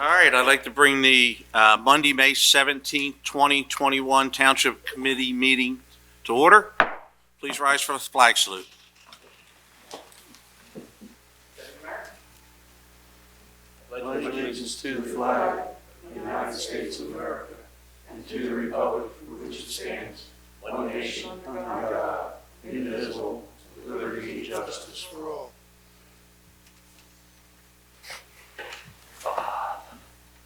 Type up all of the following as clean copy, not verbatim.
All right, I'd like to bring the Monday, May 17th, 2021 Township Committee meeting to order. Please rise for the flag salute. Pledge allegiance to the flag of the United States of America and to the republic for which it stands, one nation, under God, indivisible, with liberty and justice for all.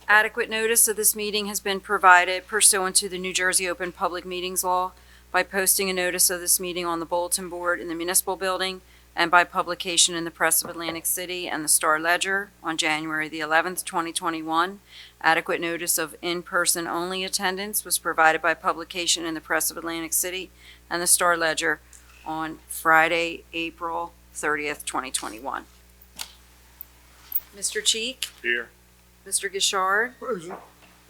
Adequate notice of this meeting has been provided pursuant to the New Jersey Open Public Meetings Law by posting a notice of this meeting on the bulletin board in the municipal building and by publication in the Press of Atlantic City and the Star Ledger on January the 11th, 2021. Adequate notice of in-person only attendance was provided by publication in the Press of Atlantic City and the Star Ledger on Friday, April 30th, 2021. Mr. Cheek? Here. Mr. Gishard?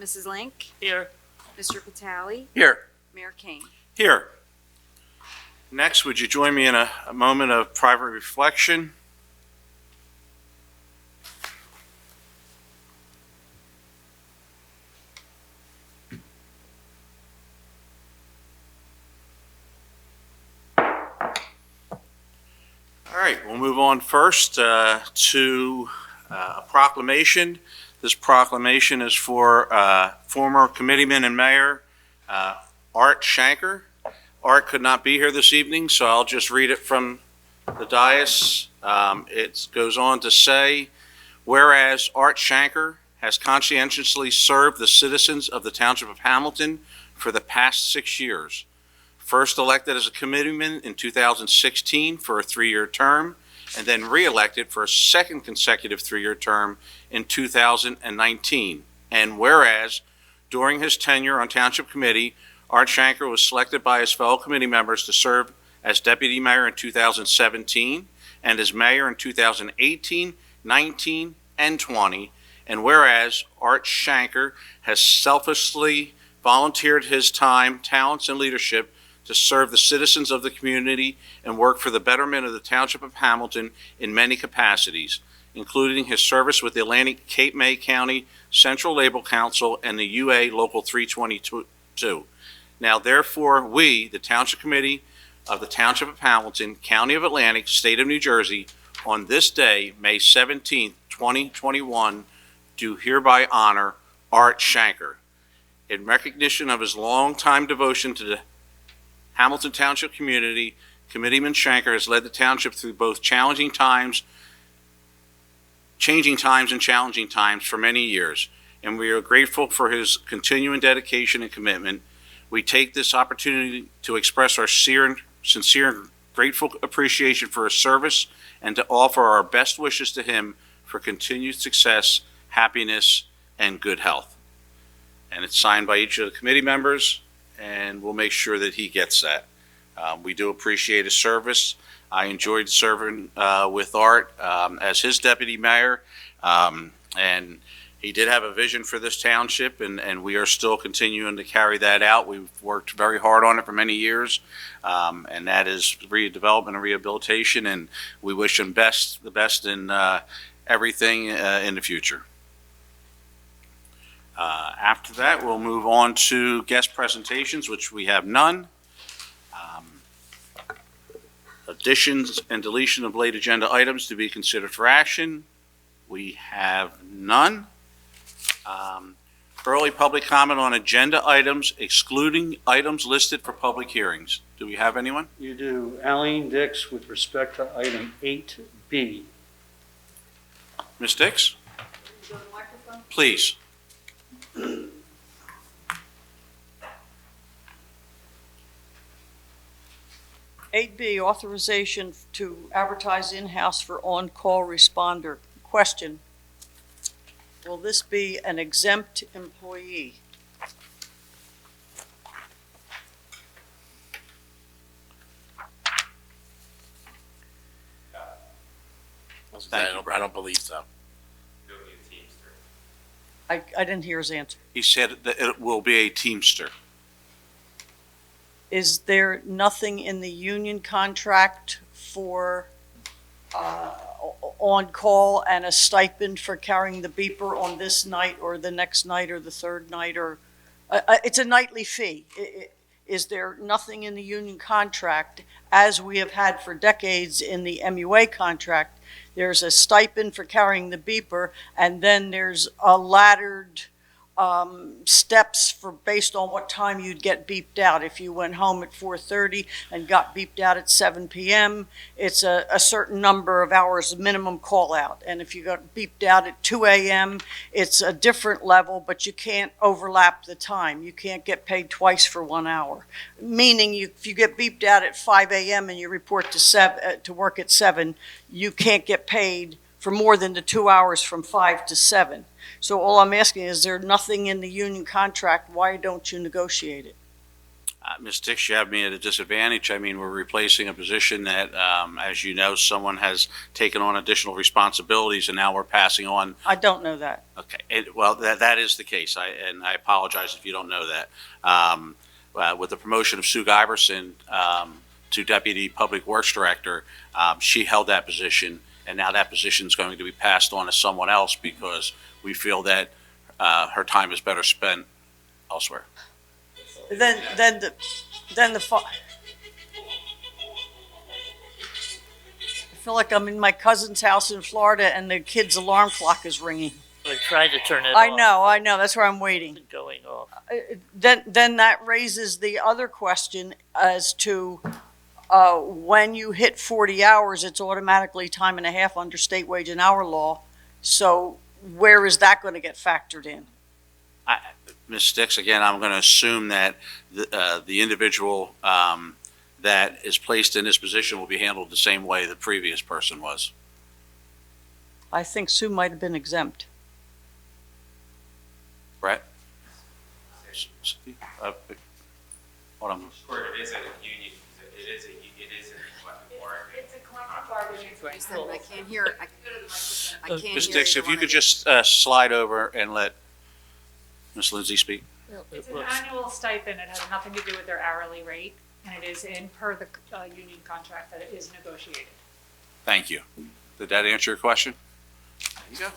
Mrs. Link? Here. Mr. Patali? Here. Mayor Kane? Here. Next, would you join me in a moment of private reflection? All right, we'll move on first to a proclamation. This proclamation is for former committeeman and mayor Art Shanker. Art could not be here this evening, so I'll just read it from the dais. It goes on to say, whereas Art Shanker has conscientiously served the citizens of the Township of Hamilton for the past 6 years, first elected as a committeeman in 2016 for a 3-year term, and then re-elected for a second consecutive 3-year term in 2019. And whereas during his tenure on Township Committee, Art Shanker was selected by his fellow committee members to serve as deputy mayor in 2017 and as mayor in 2018, 19, and 20. And whereas Art Shanker has selflessly volunteered his time, talents, and leadership to serve the citizens of the community and work for the betterment of the Township of Hamilton in many capacities, including his service with the Atlantic Cape May County Central Labor Council and the UA Local 322. Now, therefore, we, the Township Committee of the Township of Hamilton, County of Atlantic, State of New Jersey, on this day, May 17th, 2021, do hereby honor Art Shanker. In recognition of his long-time devotion to the Hamilton Township community, Committeeman Shanker has led the township through both changing times and challenging times for many years, and we are grateful for his continuing dedication and commitment. We take this opportunity to express our sincere and grateful appreciation for his service and to offer our best wishes to him for continued success, happiness, and good health. And it's signed by each of the committee members, and we'll make sure that he gets that. We do appreciate his service. I enjoyed serving with Art as his deputy mayor, and he did have a vision for this township, and we are still continuing to carry that out. We've worked very hard on it for many years, and that is redevelopment and rehabilitation, and we wish him the best in everything in the future. After that, we'll move on to guest presentations, which we have none. Additions and deletion of late agenda items to be considered for action, we have none. Early public comment on agenda items excluding items listed for public hearings. Do we have anyone? You do. Aline Dix with respect to item 8B. Ms. Dix? Please. 8B, authorization to advertise in-house for on-call responder. Question, will this be an exempt employee? I don't believe so. I didn't hear his answer. He said that it will be a Teamster. Is there nothing in the union contract for on call and a stipend for carrying the beeper on this night or the next night or the third night, or it's a nightly fee. Is there nothing in the union contract, as we have had for decades in the MUA contract? There's a stipend for carrying the beeper, and then there's a laddered steps for based on what time you'd get beeped out. If you went home at 4:30 and got beeped out at 7 p.m., it's a certain number of hours minimum call out. And if you got beeped out at 2 a.m., it's a different level, but you can't overlap the time. You can't get paid twice for 1 hour. Meaning if you get beeped out at 5 a.m. and you report to work at 7, you can't get paid for more than the 2 hours from 5 to 7. So all I'm asking is there nothing in the union contract? Why don't you negotiate it? Ms. Dix, you have me at a disadvantage. I mean, we're replacing a position that, as you know, someone has taken on additional responsibilities, and now we're passing on. I don't know that. Okay, well, that is the case, and I apologize if you don't know that. With the promotion of Sue Giberson to Deputy Public Works Director, she held that position, and now that position is going to be passed on to someone else because we feel that her time is better spent elsewhere. Then the I feel like I'm in my cousin's house in Florida and the kid's alarm clock is ringing. We're trying to turn it off. I know, that's where I'm waiting. It's going off. Then that raises the other question as to when you hit 40 hours, it's automatically time and a half under state wage and hour law. So where is that going to get factored in? Ms. Dix, again, I'm going to assume that the individual that is placed in this position will be handled the same way the previous person was. I think Sue might have been exempt. Brett? Hold on. Or it is a union, it is a collective bargaining. It's a collective bargaining. I said, I can't hear it. I can't hear Ms. Dix, either if you one could of you. just slide over and let Ms. Lindsay speak. It's an annual stipend. It has nothing to do with their hourly rate, and it is in per the union contract that it is negotiated. Thank you. Did that answer your question? There you go.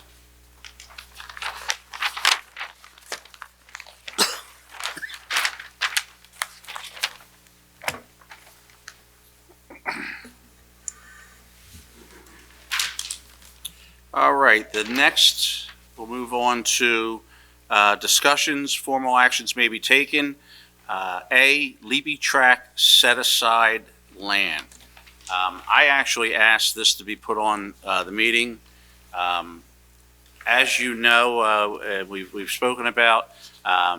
All right, the next, we'll move on to discussions, formal actions may be taken. A, Leapy track set-aside land. I actually asked this to be put on the meeting. As you know, we've spoken about,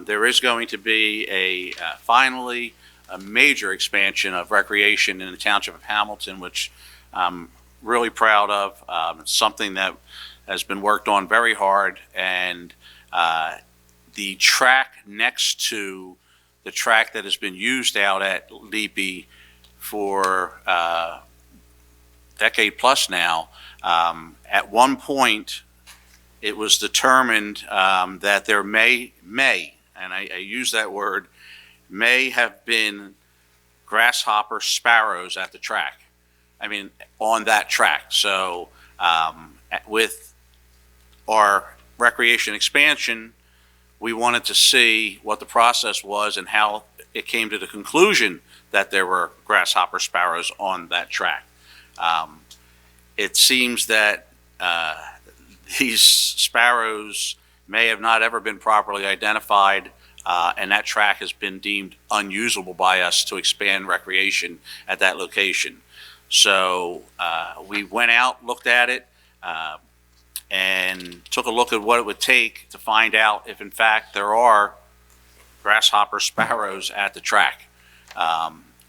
there is going to be finally a major expansion of recreation in the Township of Hamilton, which I'm really proud of. It's something that has been worked on very hard, and the track next to the track that has been used out at Leapy for decade plus now, at one point it was determined that there may, and I use that word, may have been grasshopper sparrows at the track. I mean, on that track. So with our recreation expansion, we wanted to see what the process was and how it came to the conclusion that there were grasshopper sparrows on that track. It seems that these sparrows may have not ever been properly identified, and that track has been deemed unusable by us to expand recreation at that location. So we went out, looked at it, and took a look at what it would take to find out if in fact there are grasshopper sparrows at the track.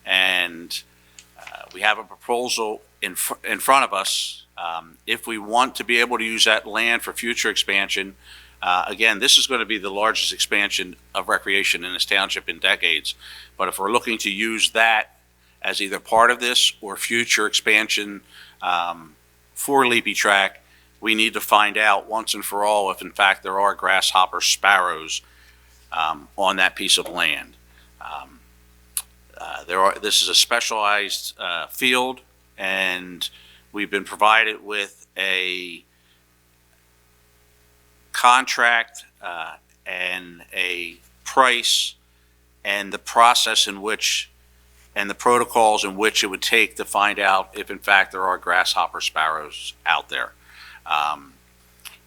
And we have a proposal in front of us. If we want to be able to use that land for future expansion, again, this is going to be the largest expansion of recreation in this township in decades. But if we're looking to use that as either part of this or future expansion for Leapy Track, we need to find out once and for all if in fact there are grasshopper sparrows on that piece of land. This is a specialized field, and we've been provided with a contract and a price and the process in which and the protocols in which it would take to find out if in fact there are grasshopper sparrows out there.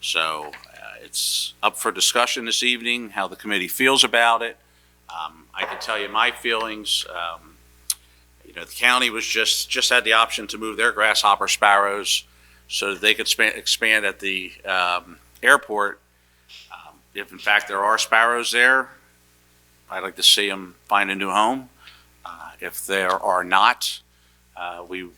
So it's up for discussion this evening, how the committee feels about it. I can tell you my feelings. The county was just had the option to move their grasshopper sparrows so that they could expand at the airport. If in fact there are sparrows there, I'd like to see them find a new home. If there are not, we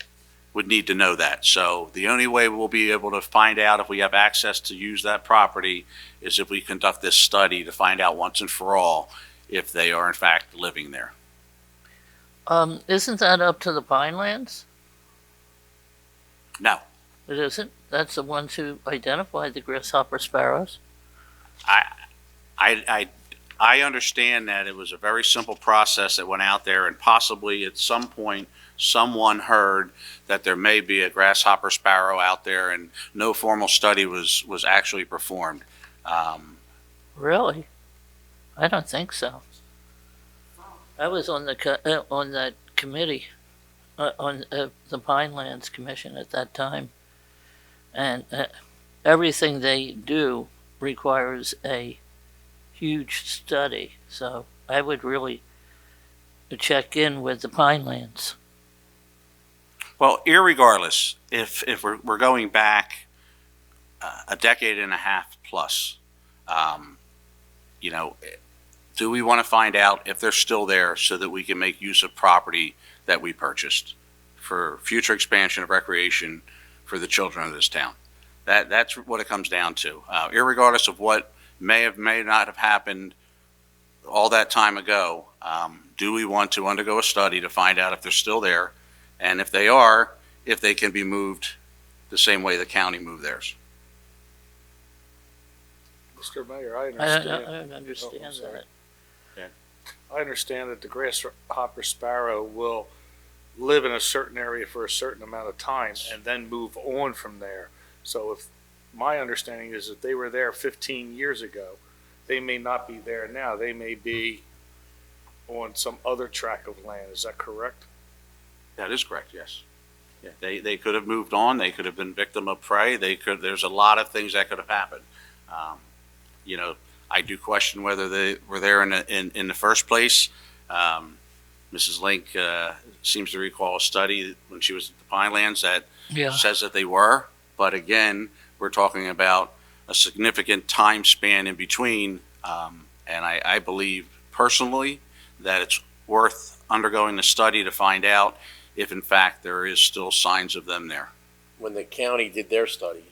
would need to know that. So the only way we'll be able to find out if we have access to use that property is if we conduct this study to find out once and for all if they are in fact living there. Isn't that up to the Pinelands? No, It isn't? That's the ones who identified the grasshopper sparrows. I understand that it was a very simple process that went out there, and possibly at some point someone heard that there may be a grasshopper sparrow out there, and no formal study was actually performed. Really? I don't think so. I was on on that committee, on the Pinelands Commission at that time, and everything they do requires a huge study. So I would really check in with the Pinelands. Well, irregardless, if we're going back a decade and a half plus, do we want to find out if they're still there so that we can make use of property that we purchased for future expansion of recreation for the children of this town? That's what it comes down to. Irregardless of what may not have happened all that time ago, do we want to undergo a study to find out if they're still there, and if they are, if they can be moved the same way the county moved theirs? Mr. Mayor, I I understand. don't understand Oh, I'm sorry. that. I understand that the grasshopper sparrow will live in a certain area for a certain amount of time and then move on from there. So if my understanding is that they were there 15 years ago, they may not be there now. They may be on some other tract of land. Is that correct? That is correct, yes. Yeah, they could have moved on. They could have been victim of prey. There's a lot of things that could have happened. I do question whether they were there in the first place. Mrs. Link seems to recall a study when she was at the Pinelands that Yeah. says that they were, but again, we're talking about a significant time span in between, and I believe personally that it's worth undergoing the study to find out if in fact there is still signs of them there. When the county did their study,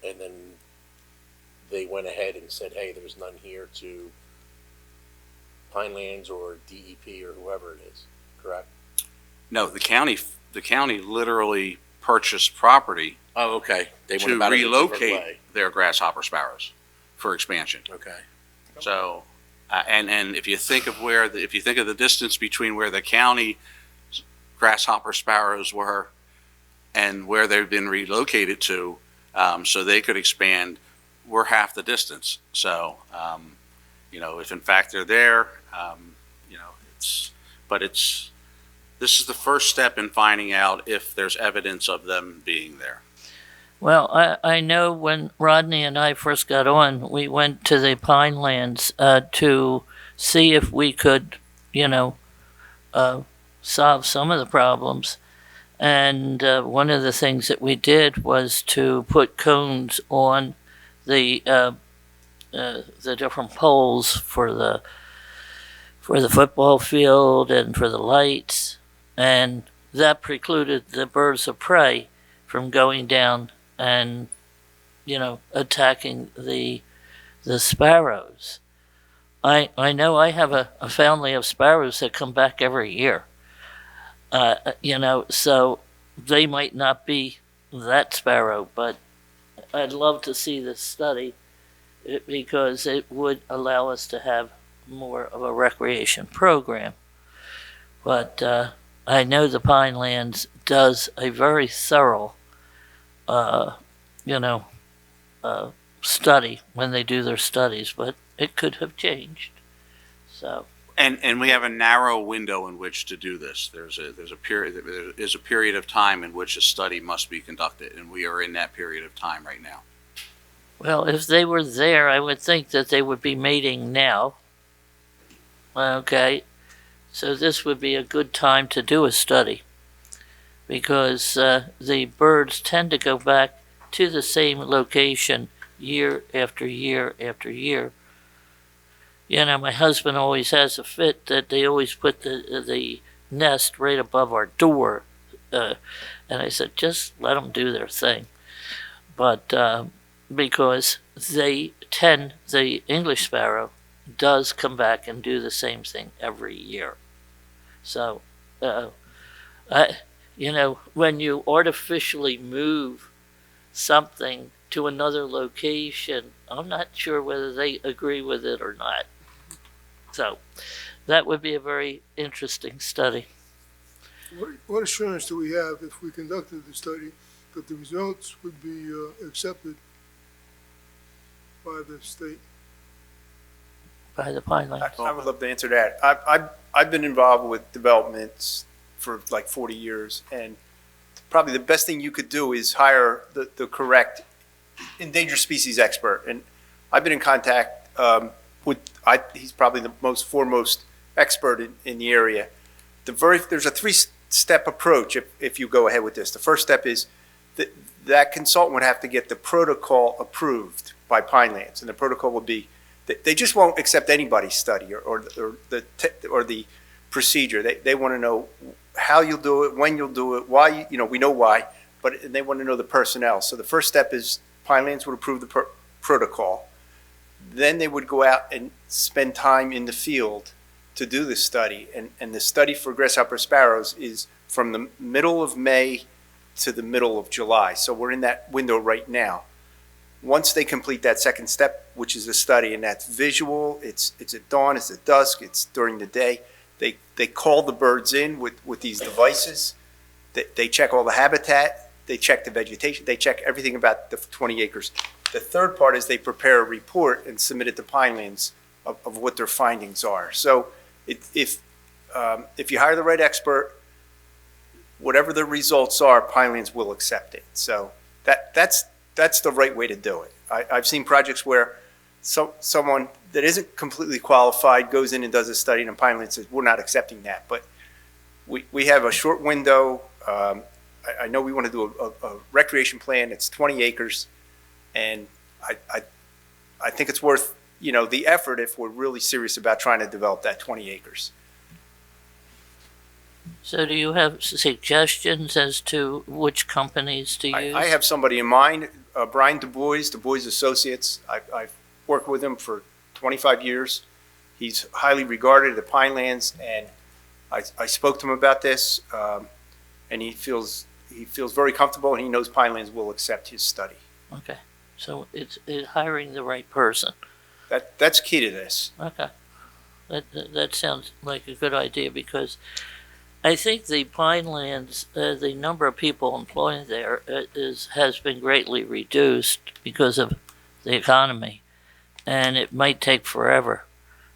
and then they went ahead and said, hey, there's none here to Pinelands or DEP or whoever it is, correct? No, the county literally purchased property Oh, okay. They went to about it a different relocate way. their grasshopper sparrows for expansion. Okay. So, and if you think of the distance between where the county grasshopper sparrows were and where they've been relocated to, so they could expand, we're half the distance. So, if in fact they're there, this is the first step in finding out if there's evidence of them being there. Well, I know when Rodney and I first got on, we went to the Pinelands to see if we could, solve some of the problems. And one of the things that we did was to put cones on the different poles for the football field and for the lights, and that precluded the birds of prey from going down and attacking the sparrows. I know I have a family of sparrows that come back every year. So they might not be that sparrow, but I'd love to see this study because it would allow us to have more of a recreation program. But I know the Pinelands does a very thorough you know, study when they do their studies, but it could have changed. So, And we have a narrow window in which to do this. There is a period of time in which a study must be conducted, and we are in that period of time right now. well, if they were there, I would think that they would be mating now. Okay, so this would be a good time to do a study because the birds tend to go back to the same location year after year after year. You know, my husband always has a fit that they always put the nest right above our door. And I said, just let them do their thing. But because the English sparrow does come back and do the same thing every year. So, you know, when you artificially move something to another location, I'm not sure whether they agree with it or not. So that would be a very interesting study. What assurance do we have if we conducted the study that the results would be accepted by the state? By the Pinelands. I would love to answer that. I've been involved with developments for like 40 years, and probably the best thing you could do is hire the correct endangered species expert. And I've been in contact with, he's probably the most foremost expert in the area. There's a three-step approach if you go ahead with this. The first step is that consultant would have to get the protocol approved by Pinelands, and the protocol would be they just won't accept anybody's study or the procedure. They want to know how you'll do it, when you'll do it, why. We know why, but they want to know the personnel. So the first step is Pinelands would approve the protocol. Then they would go out and spend time in the field to do the study. And the study for grasshopper sparrows is from the middle of May to the middle of July. So we're in that window right now. Once they complete that second step, which is a study, and that's visual, it's at dawn, it's at dusk, it's during the day, they call the birds in with these devices. They check all the habitat, they check the vegetation, they check everything about the 20 acres. The third part is they prepare a report and submit it to Pinelands of what their findings are. So if you hire the right expert, whatever the results are, Pinelands will accept it. So that's the right way to do it. I've seen projects where someone that isn't completely qualified goes in and does a study, and Pinelands says, we're not accepting that. But we have a short window. I know we want to do a recreation plan. It's 20 acres. And I think it's worth, the effort if we're really serious about trying to develop that 20 acres. So do you have suggestions as to which companies to use? I have somebody in mind, Brian Du Bois Associates. I've worked with him for 25 years. He's highly regarded at Pinelands, and I spoke to him about this, and he feels very comfortable, and he knows Pinelands will accept his study. Okay, so it's hiring the right person. That's key to this. Okay, that sounds like a good idea because I think the Pinelands, the number of people employed there has been greatly reduced because of the economy, and it might take forever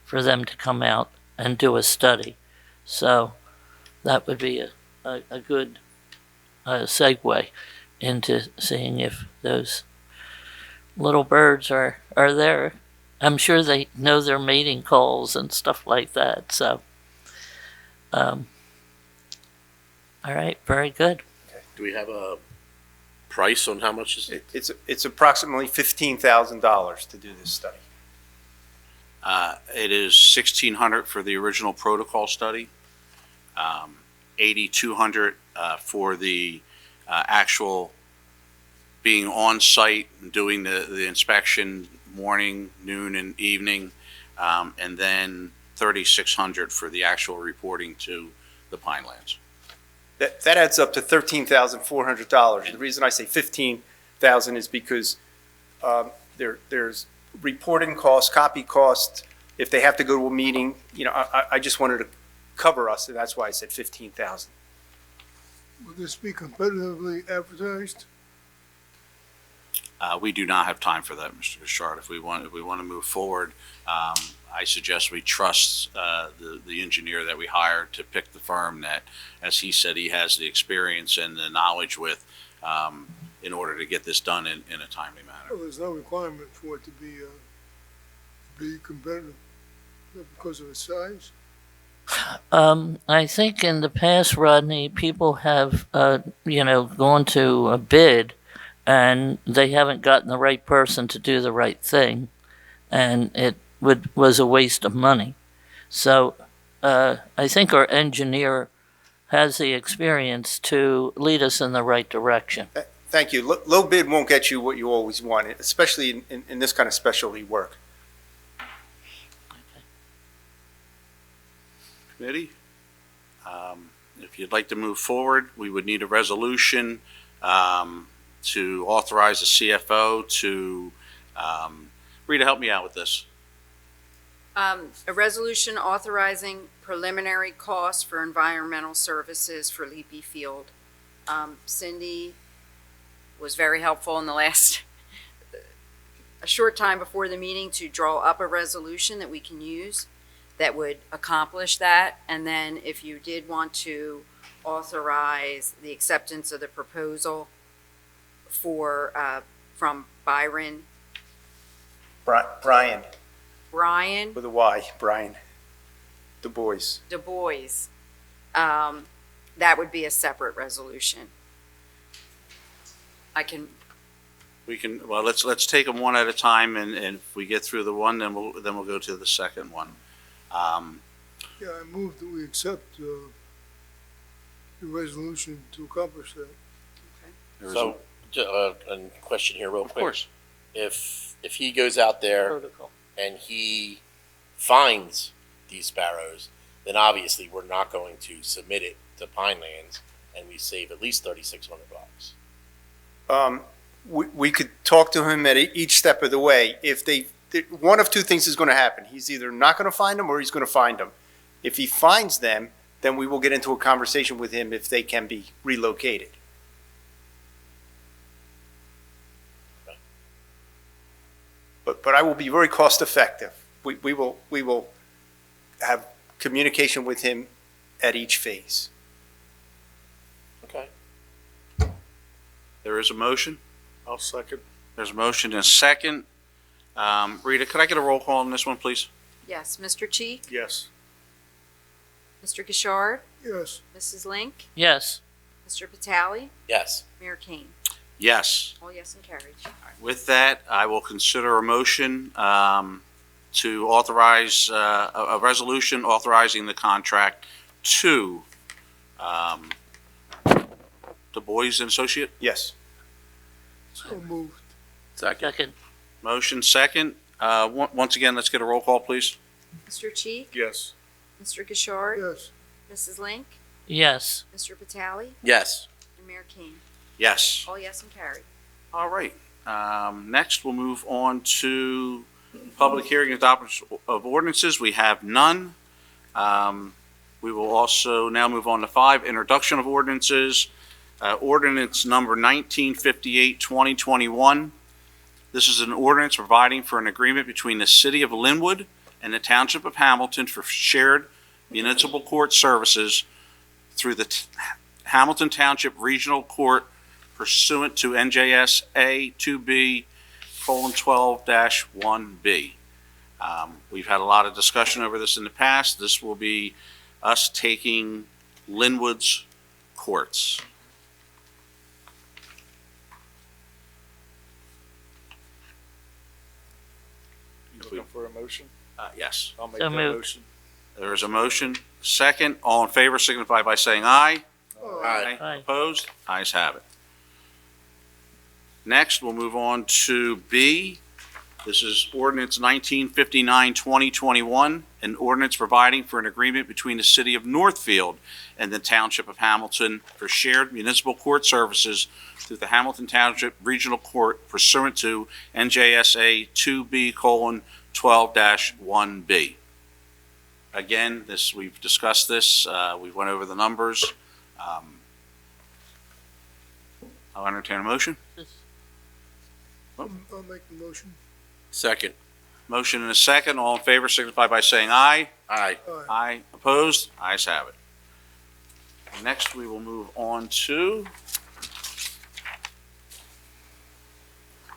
for them to come out and do a study. So that would be a good segue into seeing if those little birds are there. I'm sure they know their mating calls and stuff like that. So, all right, very good. Do we have a price on how much is it? It's approximately $15,000 to do this study. It is $1,600 for the original protocol study, $8,200 for the actual being on site and doing the inspection morning, noon, and evening, and then $3,600 for the actual reporting to the Pinelands. That adds up to $13,400. The reason I say $15,000 is because there's reporting costs, copy costs. If they have to go to a meeting, I just wanted to cover us, and that's why I said $15,000. Will this be competitively advertised? We do not have time for that, Mr. Bouchard. If we want to move forward, I suggest we trust the engineer that we hired to pick the firm that, as he said, he has the experience and the knowledge with in order to get this done in a timely manner. Well, there's no requirement for it to be competitive because of its size. I think in the past, Rodney, people have, gone to a bid and they haven't gotten the right person to do the right thing, and it was a waste of money. So I think our engineer has the experience to lead us in the right direction. Thank you. Low bid won't get you what you always want, especially in this kind of specialty work. Committee, if you'd like to move forward, we would need a resolution to authorize the CFO to, Rita, help me out with this. A resolution authorizing preliminary costs for environmental services for Leapy Field. Cindy was very helpful in the last, a short time before the meeting to draw up a resolution that we can use that would accomplish that. And then if you did want to authorize the acceptance of the proposal for, from Byron, Brian, Brian with a Y, Brian Du Bois. Du Bois, that would be a separate resolution. Well, let's take them one at a time, and if we get through the one, then we'll go to the second one. Yeah, I move that we accept the resolution to accomplish that. There's So, a question here real Of quick. course. If he goes out there Protocol. and he finds these sparrows, then obviously we're not going to submit it to Pinelands, and we save at least $3,600. We could talk to him at each step of the way. If one of two things is going to happen. He's either not going to find them or he's going to find them. If he finds them, then we will get into a conversation with him if they can be relocated. But I will be very cost effective. We will have communication with him at each phase. Okay. There is a motion. I'll second. There's a motion and a second. Rita, could I get a roll call on this one, please? Yes, Mr. Cheek, Yes. Mr. Gishard, Yes, Mrs. Link, Yes. Mr. Patali, Yes. Mayor Kane. Yes. All yes and carried. With that, I will consider a motion to authorize a resolution authorizing the contract to Du Bois and Associate. Yes. so moved. Second. Motion second. Once again, let's get a roll call, please. Mr. Cheek, Yes. Mr. Gishard, Yes, Mrs. Link, Yes. Mr. Patali, Yes. and Mayor Kane. Yes. All yes and carried. All right. Next, we'll move on to public hearing and adoption of ordinances. We have none. We will also now move on to 5, introduction of ordinances. Ordinance number 1958, 2021. This is an ordinance providing for an agreement between the City of Linwood and the Township of Hamilton for shared municipal court services through the Hamilton Township Regional Court pursuant to NJSA 2B:12-1B. We've had a lot of discussion over this in the past. This will be us taking Linwood's courts. Looking for a motion? Yes. I'll make So that moved. motion. There is a motion. Second. All in favor signify by saying aye. Aye. Aye. Opposed? Ayes have it. Next, we'll move on to B. This is ordinance 1959, 2021, an ordinance providing for an agreement between the City of Northfield and the Township of Hamilton for shared municipal court services through the Hamilton Township Regional Court pursuant to NJSA 2B:12-1B. Again, we've discussed this, we went over the numbers. I'll entertain a motion. I'll make the motion. Second. Motion and a second. All in favor signify by saying aye. Aye. Aye. Aye. Opposed? Ayes have it. Next, we will move on to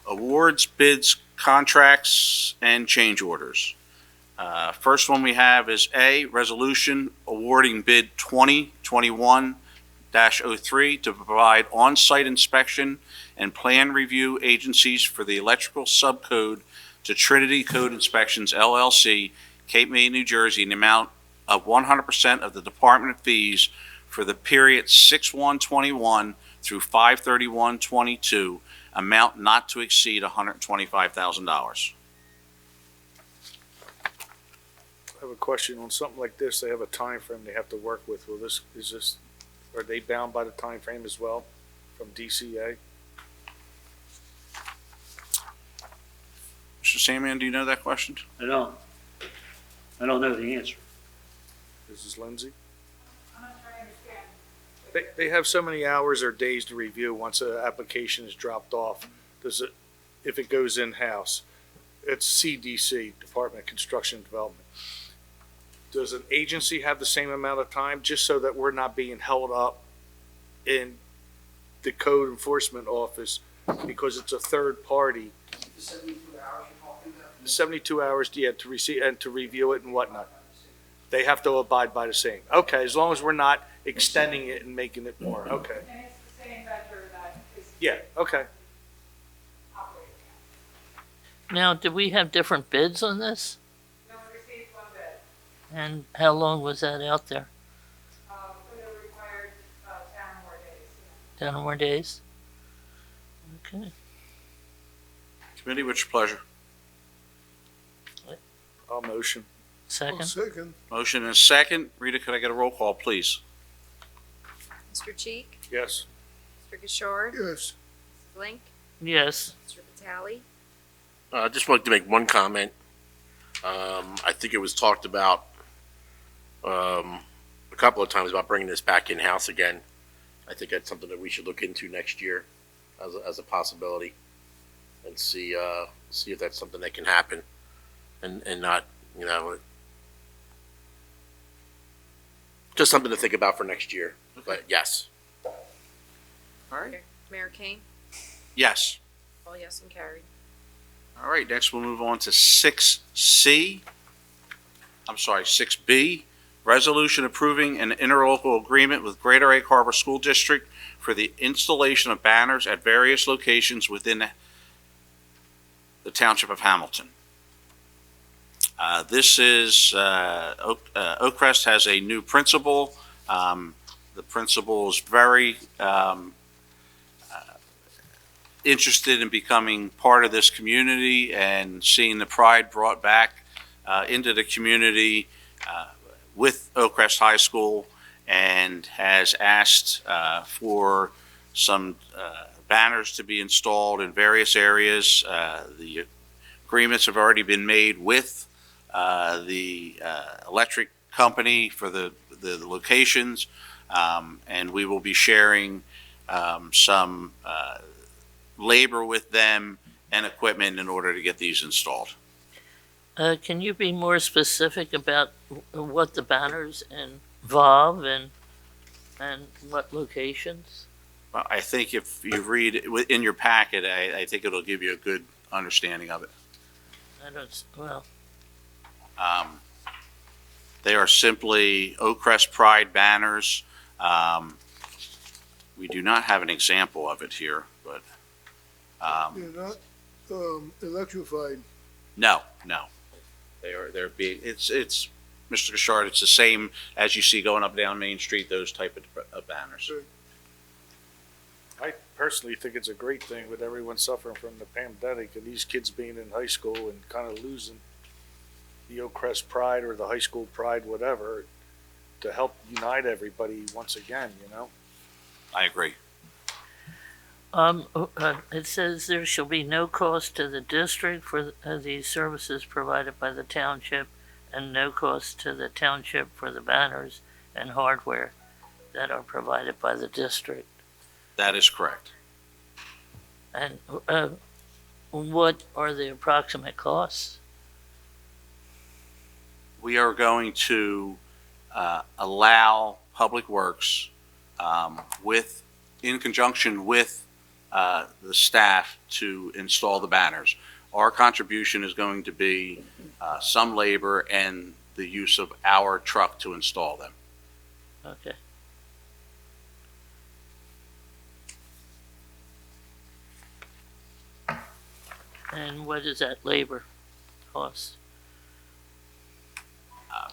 awards, bids, contracts, and change orders. First one we have is A, resolution awarding bid 2021-03 to provide on-site inspection and plan review agencies for the electrical subcode to Trinity Code Inspections LLC, Cape May, New Jersey, in the amount of 100% of the department fees for the period 6/1/21 through 5/31/22, amount not to exceed $125,000. I have a question on something like this. They have a time frame they have to work with. Are they bound by the time frame as well from DCA? Mr. Samian, do you know that question? I don't know the answer. This is Lindsay. I'm not trying to understand. They have so many hours or days to review once an application is dropped off. If it goes in-house, it's CDC, Department of Construction and Development. Does an agency have the same amount of time, just so that we're not being held up in the code enforcement office because it's a third party? The 72 hours you're talking about? The 72 hours, yeah, to receive and to review it and whatnot. They have to abide by the same. Okay, as long as we're not extending it and making it more. Okay. And it's the same vendor that is Yeah, okay. operating. Now, do we have different bids on this? No one received one bid. And how long was that out there? For the required 10 or more days. 10 or more days? Okay. Committee, what's your pleasure? I'll motion. I'll Second? second. Motion and a second. Rita, could I get a roll call, please? Mr. Cheek? Yes. Mr. Gishard? Yes. Mrs. Link? Yes. Mr. Vitale? I just wanted to make one comment. I think it was talked about a couple of times about bringing this back in-house again. I think that's something that we should look into next year as a possibility and see if that's something that can happen and not, just something to think about for next year. But yes. All right. Mayor Kane? Yes. All yes and carried. All right, next we'll move on to 6B. Resolution approving an interlocal agreement with Greater Egg Harbor School District for the installation of banners at various locations within the Township of Hamilton. This is, Oakcrest has a new principal. The principal is very interested in becoming part of this community and seeing the pride brought back into the community with Oakcrest High School, and has asked for some banners to be installed in various areas. The agreements have already been made with the electric company for the locations, and we will be sharing some labor with them and equipment in order to get these installed. Can you be more specific about what the banners involve and what locations? Well, I think if you read it in your packet, I think it'll give you a good understanding of it. They are simply Oakcrest Pride banners. We do not have an example of it here, but They're not electrified. no. They're being, it's Mr. Gishard, it's the same as you see going up and down Main Street, those type of banners. I personally think it's a great thing with everyone suffering from the pandemic and these kids being in high school and kind of losing the Oakcrest pride or the high school pride, whatever, to help unite everybody once again, I agree. It says there shall be no cost to the district for these services provided by the township, and no cost to the township for the banners and hardware that are provided by the district. That is correct. And what are the approximate costs? We are going to allow Public Works in conjunction with the staff to install the banners. Our contribution is going to be some labor and the use of our truck to install them. Okay. And what is that labor cost?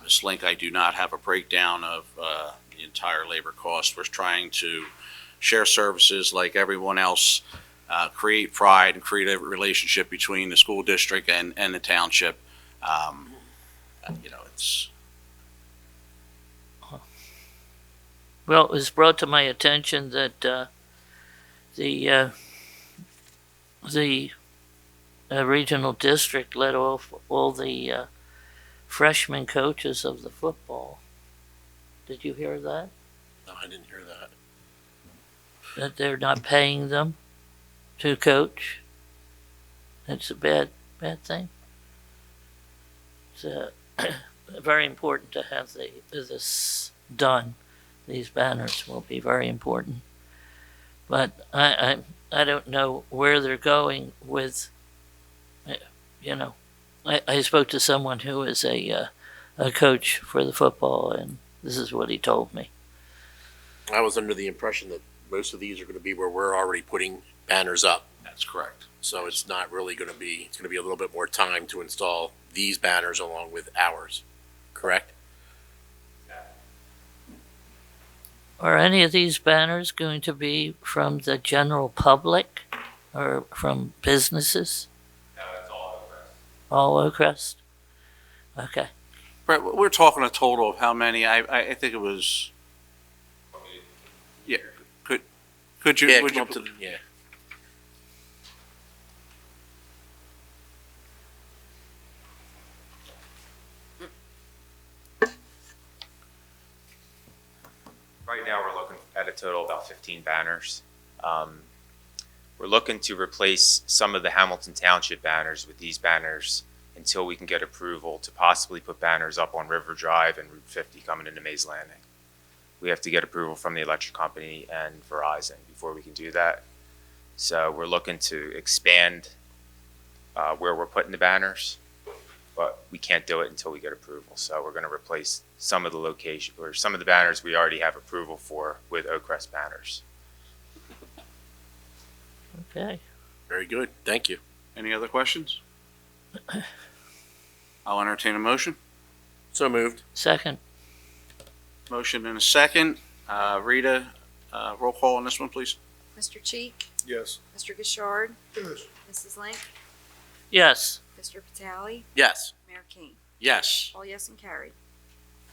Ms. Link, I do not have a breakdown of the entire labor cost. We're trying to share services like everyone else, create pride and create a relationship between the school district and the township. It's Well, it was brought to my attention that the regional district let off all the freshman coaches of the football. Did you hear that? No, I didn't hear that. That they're not paying them to coach? It's a bad thing. It's very important to have this done. These banners will be very important. But I don't know where they're going with, I spoke to someone who is a coach for the football, and this is what he told me. I was under the impression that most of these are going to be where we're already putting banners up. That's correct. So it's not really going to be, it's going to be a little bit more time to install these banners along with ours, correct? Are any of these banners going to be from the general public or from businesses? No, it's all over. All Oakcrest? Okay. Brett, we're talking a total of how many? I think it was, yeah, could you, Yeah, would come you, up to the, yeah. Right now, we're looking at a total of about 15 banners. We're looking to replace some of the Hamilton Township banners with these banners until we can get approval to possibly put banners up on River Drive and Route 50 coming into Mays Landing. We have to get approval from the electric company and Verizon before we can do that. So we're looking to expand where we're putting the banners, but we can't do it until we get approval. So we're going to replace some of the location or some of the banners we already have approval for with Oakcrest banners. Okay. Very good. Thank you. any other questions? I'll entertain a motion. So moved. Second. Motion and a second. Rita, roll call on this one, please. Mr. Cheek, Yes. Mr. Gishard, Yes. Mrs. Link, Yes. Mr. Vitale, Yes. Mayor King. Yes. All yes and carried.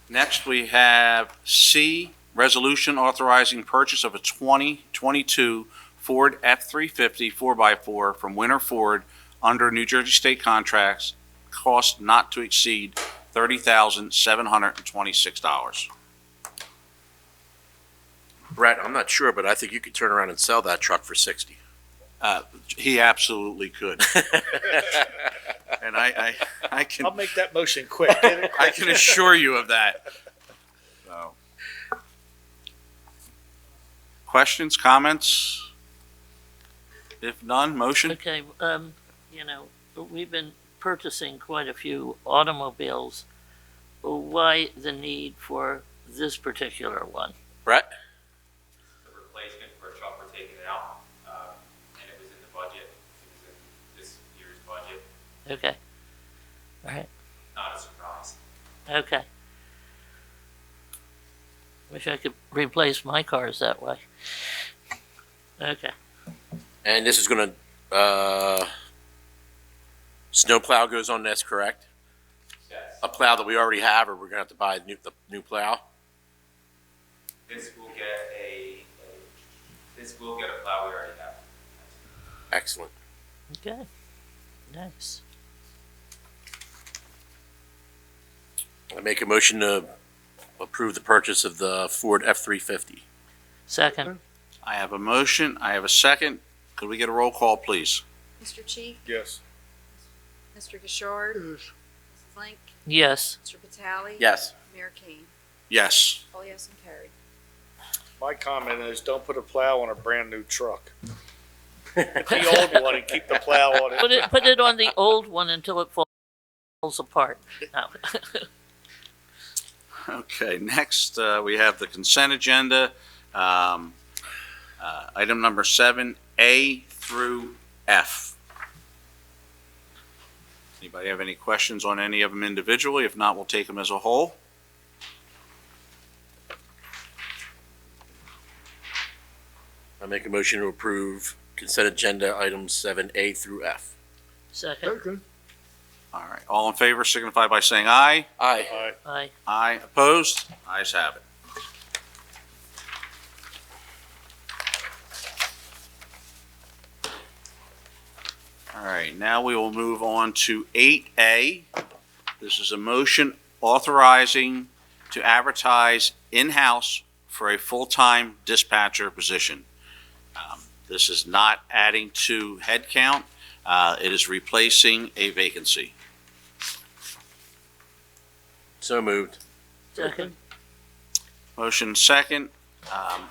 Next, we have C, resolution authorizing purchase of a 2022 Ford F-350 4x4 from Winter Ford under New Jersey State contracts, cost not to exceed $30,726. Brett, I'm not sure, but I think you could turn around and sell that truck for 60. He absolutely could. And I can, I'll make that motion quick. I can assure you of that. So. Questions, comments? If none, motion? Okay, we've been purchasing quite a few automobiles. Why the need for this particular one? Brett? The replacement for a truck, we're taking it out, and it was in the budget. It was in this year's budget. Okay. All right. Not a surprise. Okay. Wish I could replace my cars that way. Okay. And this is going to, snow plow goes on this, correct? Yes. A plow that we already have, or we're going to have to buy the new plow? This will get a plow we already have. Excellent. Okay. Nice. I make a motion to approve the purchase of the Ford F-350. Second. I have a motion, I have a second. Could we get a roll call, please? Mr. Cheek? Yes. Mr. Gishard? Yes. Mrs. Link? Yes. Mr. Vitale? Yes. Mayor Kane? Yes. All yes and carried. My comment is, don't put a plow on a brand-new truck. Get the old one and keep the plow on it. Put it on the old one until it falls apart. No. Okay, next, we have the consent agenda. Item number 7, A through F. Anybody have any questions on any of them individually? If not, we'll take them as a whole. I make a motion to approve consent agenda items 7A through F. Second. Second. All right, all in favor signify by saying aye. Aye. Aye. Aye, opposed? Ayes have it. All right, now we will move on to 8A. This is a motion authorizing to advertise in-house for a full-time dispatcher position. This is not adding to headcount. It is replacing a vacancy. So moved. Second. Motion second.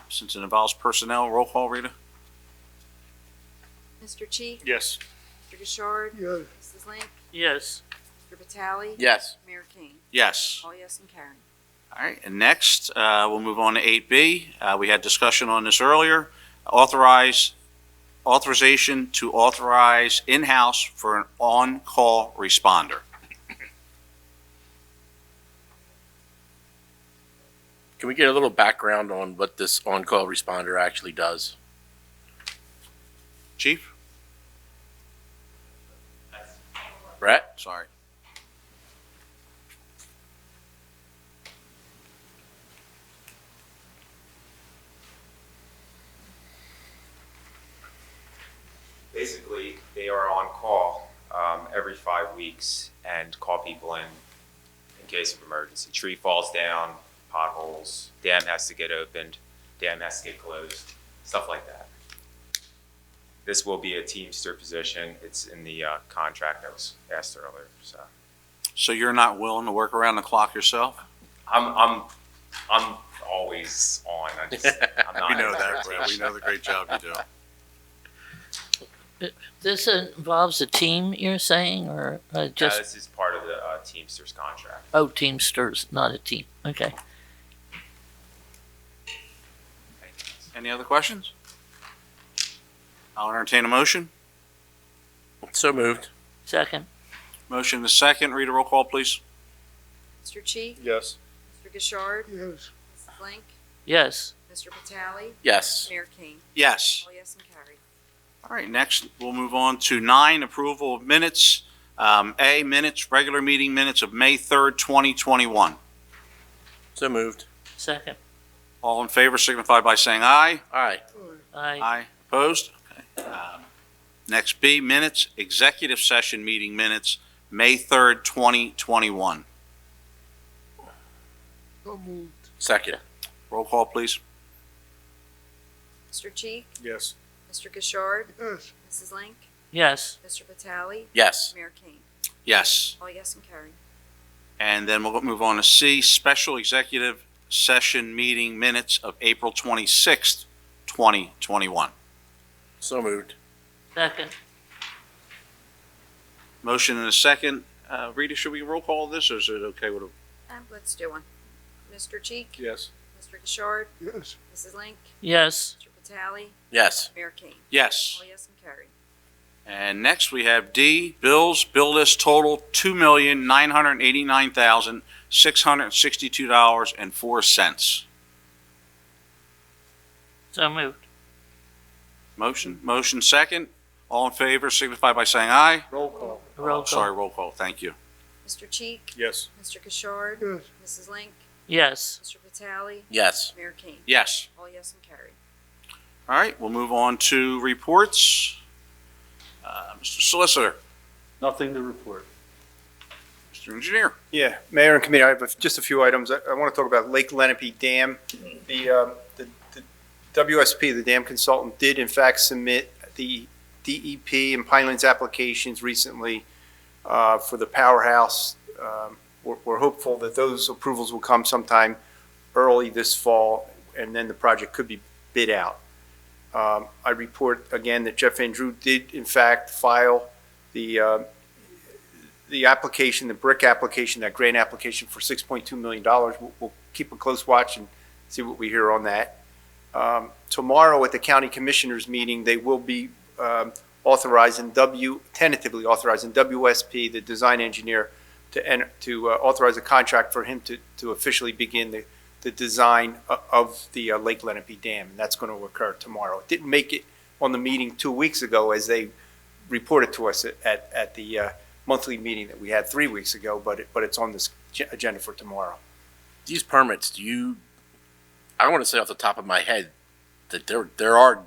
Since it involves personnel, roll call, Rita? Mr. Cheek? Yes. Mr. Gishard? Yes. Mrs. Link? Yes. Mr. Vitale? Yes. Mayor Kane? Yes. All yes and carried. All right, and next, we'll move on to 8B. We had discussion on this earlier. Authorization to authorize in-house for an on-call responder. Can we get a little background on what this on-call responder actually does? Chief? Brett? Sorry. Basically, they are on call every 5 weeks and call people in case of emergency. Tree falls down, potholes, dam has to get opened, dam has to get closed, stuff like that. This will be a Teamster position. It's in the contract that was asked earlier. So So you're not willing to work around the clock yourself? I'm always on. I'm not. We know that, Brett. We know the great job you do. This involves a team, you're saying, or just, This is part of the Teamsters contract. oh, Teamsters, not a team. Okay. Any other questions? I'll entertain a motion. So moved. Second. Motion is second. Read a roll call, please. Mr. Cheek? Yes. Mr. Gishard? Yes. Mrs. Link? Yes. Mr. Vitale? Yes. Mayor Kane? Yes. All yes and carried. All right, next, we'll move on to 9, approval of minutes. A, minutes, regular meeting minutes of May 3rd, 2021. So moved. Second. All in favor signify by saying aye. Aye. Aye. Aye. Opposed? Okay. Next, B, minutes, executive session meeting minutes, May 3rd, 2021. So moved. Second. Roll call, please. Mr. Cheek? Yes. Mr. Gishard? Yes. Mrs. Link? Yes. Mr. Vitale? Yes. Mayor Kane? Yes. All yes and carried. And then we'll move on to C, special executive session meeting minutes of April 26th, 2021. So moved. Second. Motion and a second. Rita, should we roll call this, or is it okay with a? Let's do one. Mr. Cheek? Yes. Mr. Gishard? Yes. Mrs. Link? Yes. Mr. Vitale? Yes. Mayor Kane? Yes. All yes and carried. And next we have D, bills, bill list total $2,989,662.04. So moved. Motion second. All in favor signify by saying aye. Roll call. Roll call. Sorry, roll call. Thank you. Mr. Cheek? Yes. Mr. Gishard? Yes. Mrs. Link? Yes. Mr. Vitale? Yes. Mayor Kane? Yes. All yes and carried. All right, we'll move on to reports. Mr. Solicitor, Nothing to report. Mr. Engineer. Yeah, Mayor and Committee, I have just a few items. I want to talk about Lake Lenape Dam. The WSP, the dam consultant, did in fact submit the DEP and Pinelands applications recently for the powerhouse. We're hopeful that those approvals will come sometime early this fall, and then the project could be bid out. I report again that Jeff Andrew did in fact file the application, the brick application, that grant application for $6.2 million. We'll keep a close watch and see what we hear on that. Tomorrow at the county commissioners meeting, they will be tentatively authorizing WSP, the design engineer, to authorize a contract for him to officially begin the design of the Lake Lenape Dam, and that's going to occur tomorrow. It didn't make it on the meeting 2 weeks ago, as they reported to us at the monthly meeting that we had 3 weeks ago, but it's on this agenda for tomorrow. These permits, I don't want to say off the top of my head that there are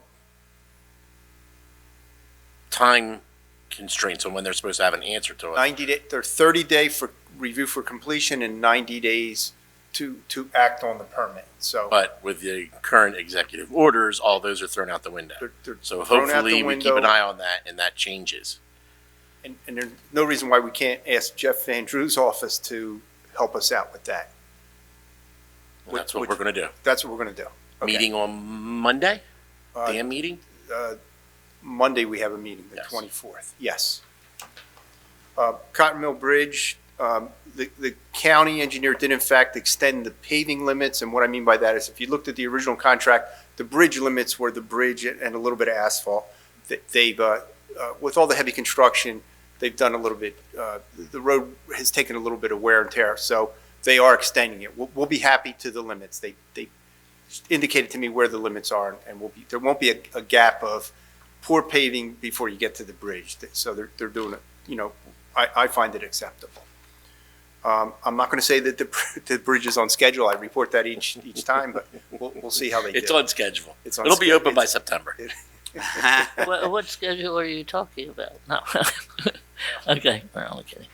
time constraints on when they're supposed to have an answer to it. 90 day, they're 30-day for review for completion and 90 days to act on the permit. So, But with the current executive orders, all those are thrown out the window. they're So thrown out the hopefully we keep window. an eye on that and that changes. And there's no reason why we can't ask Jeff Andrews' office to help us out with that. And that's what Which- we're going to do. That's what we're going to do. Okay. Meeting on Monday? Uh, Dam meeting? Monday, we have a meeting, the Yes. 24th. Yes. Cotton Mill Bridge, the county engineer did in fact extend the paving limits, and what I mean by that is if you looked at the original contract, the bridge limits were the bridge and a little bit of asphalt. They've, with all the heavy construction, they've done a little bit, the road has taken a little bit of wear and tear, so they are extending it. We'll be happy to the limits. They indicated to me where the limits are, and there won't be a gap of poor paving before you get to the bridge. So they're doing it, I find it acceptable. I'm not going to say that the bridge is on schedule. I report that each time, but we'll see how they do. It's on schedule. It's on It'll be schedule. open by September. What schedule are you talking about? No. Okay, we're only kidding.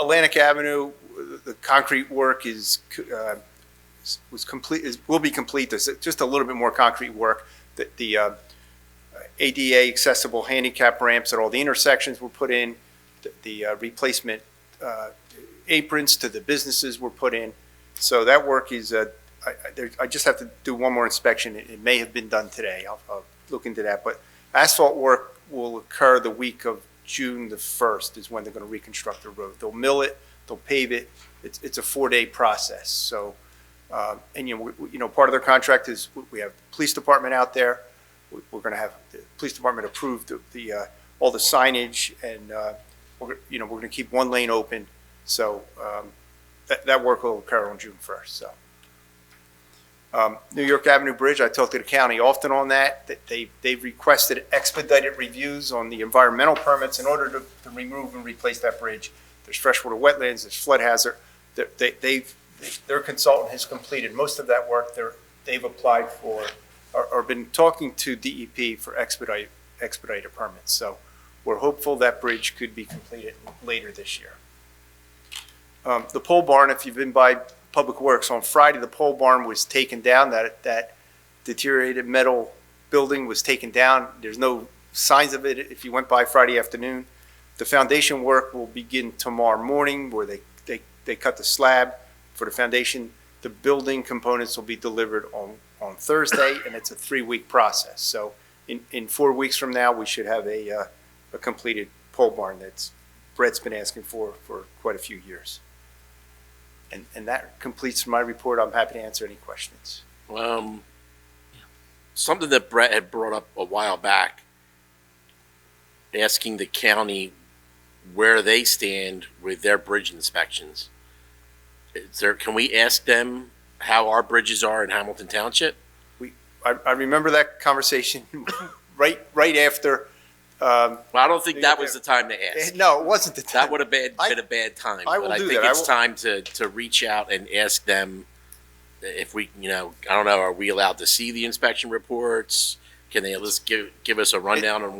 Atlantic Avenue, the concrete work will be complete. There's just a little bit more concrete work. The ADA accessible handicap ramps at all the intersections were put in. The replacement aprons to the businesses were put in. So that work is, I just have to do one more inspection. It may have been done today. I'll look into that. But asphalt work will occur the week of June the 1st is when they're going to reconstruct the road. They'll mill it, they'll pave it. It's a 4-day process. So, and part of their contract is we have the police department out there. We're going to have the police department approve all the signage, and we're going to keep one lane open. So that work will occur on June 1st. So New York Avenue Bridge, I talked to the county often on that. They've requested expedited reviews on the environmental permits in order to remove and replace that bridge. There's freshwater wetlands, there's flood hazard. Their consultant has completed most of that work. They've applied for or been talking to DEP for expedited permits. So we're hopeful that bridge could be completed later this year. The pole barn, if you've been by Public Works, on Friday, the pole barn was taken down. That deteriorated metal building was taken down. There's no signs of it if you went by Friday afternoon. The foundation work will begin tomorrow morning, where they cut the slab for the foundation. The building components will be delivered on Thursday, and it's a 3-week process. So in 4 weeks from now, we should have a completed pole barn that's Brett's been asking for quite a few years. And that completes my report. I'm happy to answer any questions. Something that Brett had brought up a while back, asking the county where they stand with their bridge inspections. Can we ask them how our bridges are in Hamilton Township? I remember that conversation right after. Well, I don't think that was the time to ask. No, it wasn't the time. That would have been a bad time. I will but do I think that. it's time to reach out and ask them if we, I don't know, are we allowed to see the inspection reports? Can they at least give us a rundown on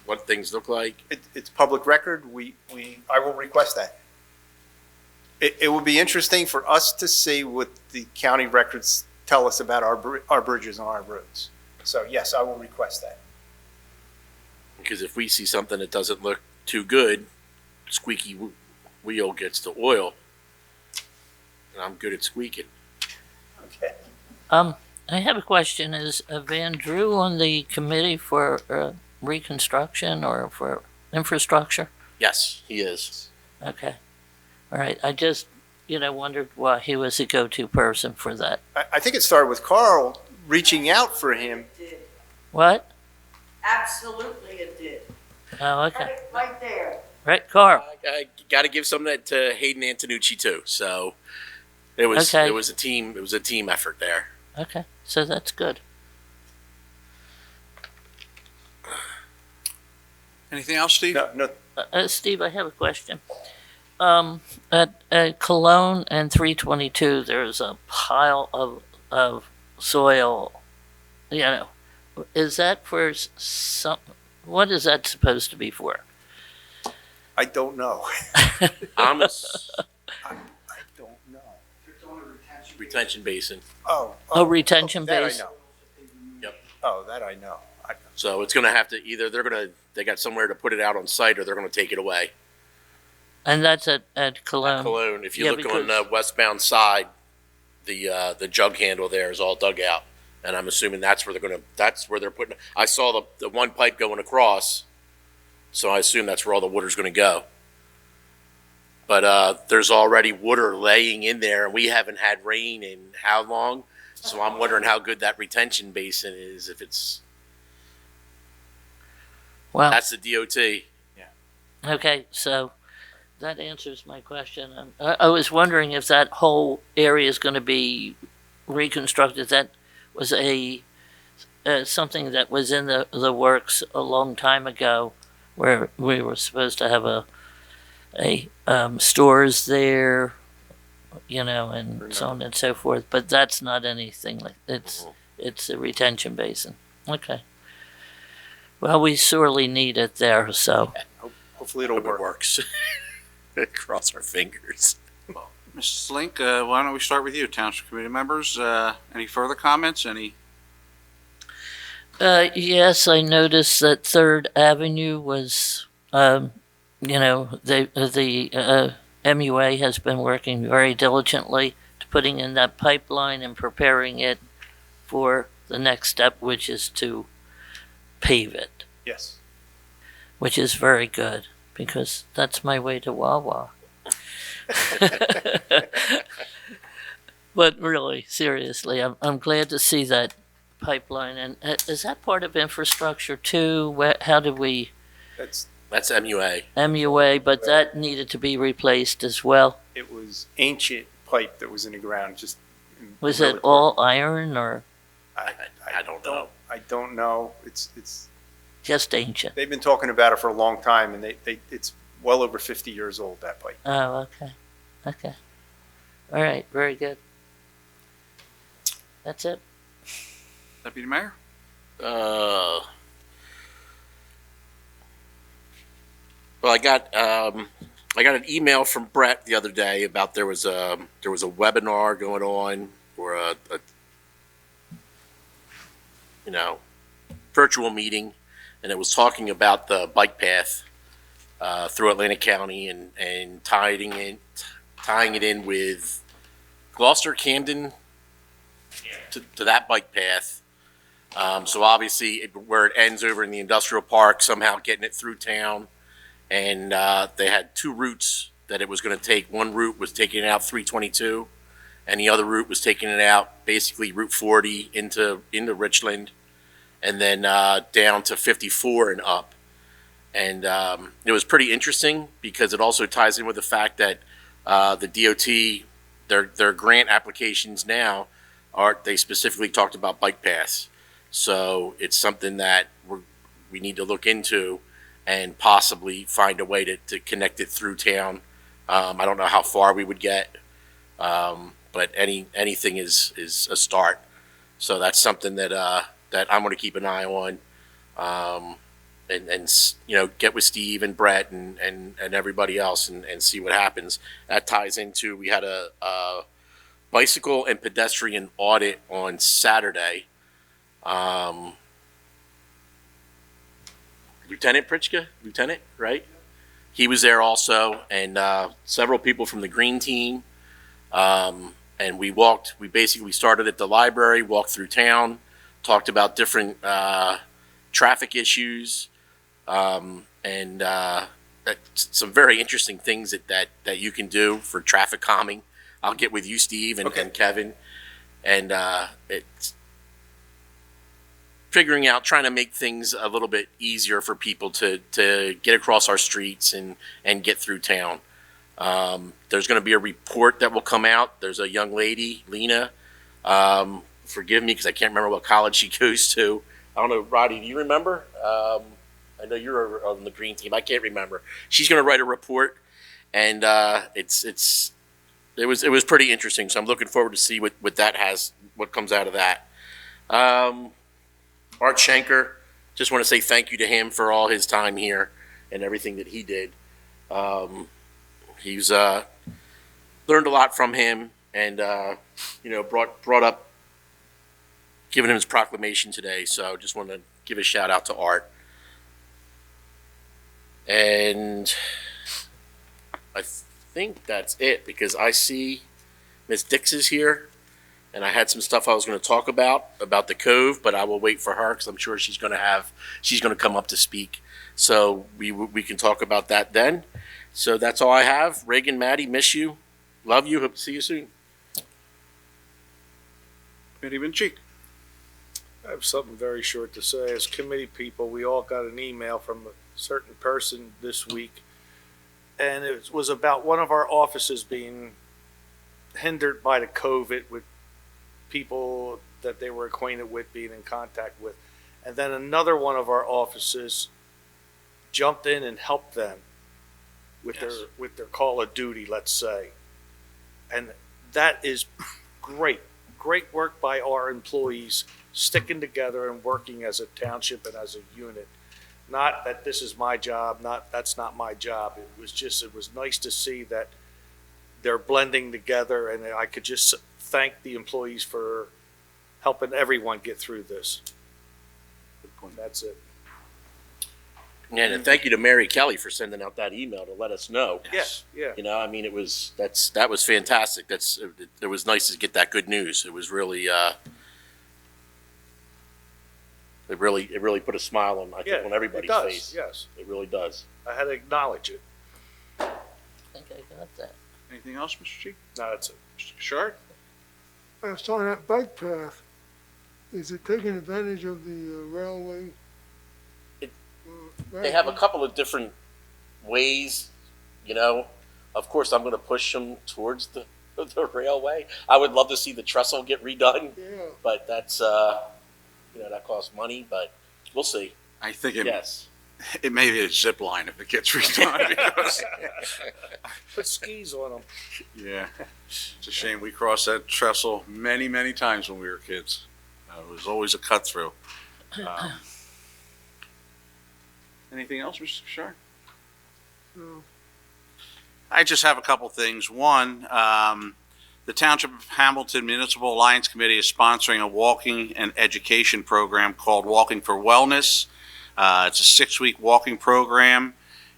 what things look like? It's public record. I will request that. It would be interesting for us to see what the county records tell us about our bridges and our roads. So yes, I will request that. Because if we see something that doesn't look too good, squeaky wheel gets the oil. And I'm good at squeaking. Okay. I have a question. Is Van Drew on the committee for reconstruction or for infrastructure? Yes, he is. Okay. All right. I just, wondered why he was the go-to person for that. I think it started with Carl reaching out for him. It did. What? Absolutely it did. Oh, okay. Right there. Right, Carl. I got to give some of that to Hayden Antonucci too. So it was Okay. it was a team effort there. Okay. So that's good. Anything else, Steve? No, Steve, I have a question. At Cologne and 322, there's a pile of soil. Is that for some? What is that supposed to be for? I don't know. Amos I don't know. It's on a retention. retention basin. Oh, retention that base. I know. Yep. Oh, that I know. So it's going to have to either they got somewhere to put it out on site or they're going to take it away. And that's at Cologne. Cologne. If you Yeah, look on the because- westbound side, the jug handle there is all dug out, and I'm assuming that's where they're putting. I saw the one pipe going across, so I assume that's where all the water's going to go. But there's already water laying in there, and we haven't had rain in how long? So I'm wondering how good that retention basin is. If it's Well, that's the DOT. okay, so that answers my question. I was wondering if that whole area is going to be reconstructed. That was something that was in the works a long time ago, where we were supposed to have a stores there, and so on and so forth. But that's not anything like it's a retention basin. Okay. Well, we sorely need it there, so. Hopefully it'll Hope it work. works. Cross our fingers. Mrs. Link, why don't we start with you, Township Committee members? Any further comments? Yes, I noticed that Third Avenue was, the MUA has been working very diligently to putting in that pipeline and preparing it for the next step, which is to pave it, Yes. which is very good because that's my way to Wawa. But really, seriously, I'm glad to see that pipeline. And is that part of infrastructure too? How did we That's MUA. MUA? But that needed to be replaced as well. it was ancient pipe that was in the ground. Just Was really it all iron or I don't know. I don't know. It's just ancient? they've been talking about it for a long time, and it's well over 50 years old, that pipe. Oh, okay. Okay. All right. Very good. That's it. Deputy Mayor? Well, I got an email from Brett the other day about there was a webinar going on for a virtual meeting, and it was talking about the bike path through Atlantic County and tying it in with Gloucester, Camden to that bike path. So obviously where it ends over in the industrial park, somehow getting it through town. And they had two routes that it was going to take. One route was taking it out 322, and the other route was taking it out basically Route 40 into Richland, and then down to 54 and up. And it was pretty interesting because it also ties in with the fact that the DOT, their grant applications now they specifically talked about bike paths. So it's something that we need to look into and possibly find a way to connect it through town. I don't know how far we would get, but anything is a start. So that's something that I'm going to keep an eye on, and get with Steve and Brett and everybody else and see what happens. That ties into, we had a bicycle and pedestrian audit on Saturday. Lieutenant Pritchka, Lieutenant, right? He was there also, and several people from the green team. And we basically started at the library, walked through town, talked about different traffic issues, and some very interesting things that you can do for traffic calming. I'll get with you, Steve, and Kevin, and it's figuring out, trying to make things a little bit easier for people to get across our streets and get through town. There's going to be a report that will come out. There's a young lady, Lena. Forgive me because I can't remember what college she goes to. I don't know, Roddy, do you remember? I know you're on the green team. I can't remember. She's going to write a report, and it was pretty interesting. So I'm looking forward to see what that has, what comes out of that. Art Schenker, just want to say thank you to him for all his time here and everything that he did. He's learned a lot from him, and brought up giving him his proclamation today. So just want to give a shout out to Art. And I think that's it, because I see Miss Dix is here, and I had some stuff I was going to talk about the Cove, but I will wait for her because I'm sure she's going to come up to speak. So we can talk about that then. So that's all I have. Reagan, Maddie, miss you. Love you. Hope to see you soon. Committeeman Cheek. I have something very short to say. As committee people, we all got an email from a certain person this week, and it was about one of our offices being hindered by the COVID, with people that they were acquainted with being in contact with. And then another one of our offices jumped in and helped them with their call of duty, let's say. And that is great work by our employees, sticking together and working as a township and as a unit. Not that this is my job, that's not my job. It was nice to see that they're blending together, and I could just thank the employees for helping everyone get through this. That's it. And thank you to Mary Kelly for sending out that email to let us know. Yes, yeah. I mean, that was fantastic. It was nice to get that good news. It was really, it really put a smile on, I think, on everybody's it does, face. Yes. It really does. I had to acknowledge it. I think I got that. Anything else, Mr. Cheek? No, that's it. Mr. Shard? I was on that bike path. Is it taking advantage of the railway? They have a couple of different ways, Of course, I'm going to push them towards the railway. I would love to see the trestle get redone, Yeah. but that's, that costs money, but we'll see. I think It may be a zip line if it gets redone. Because, Put skis on them. yeah, it's a shame. We crossed that trestle many, many times when we were kids. It was always a cut through. Anything else, Mr. Shard? No. I just have a couple things. One, the Township of Hamilton Municipal Alliance Committee is sponsoring a walking and education program called Walking for Wellness. It's a 6-week walking program.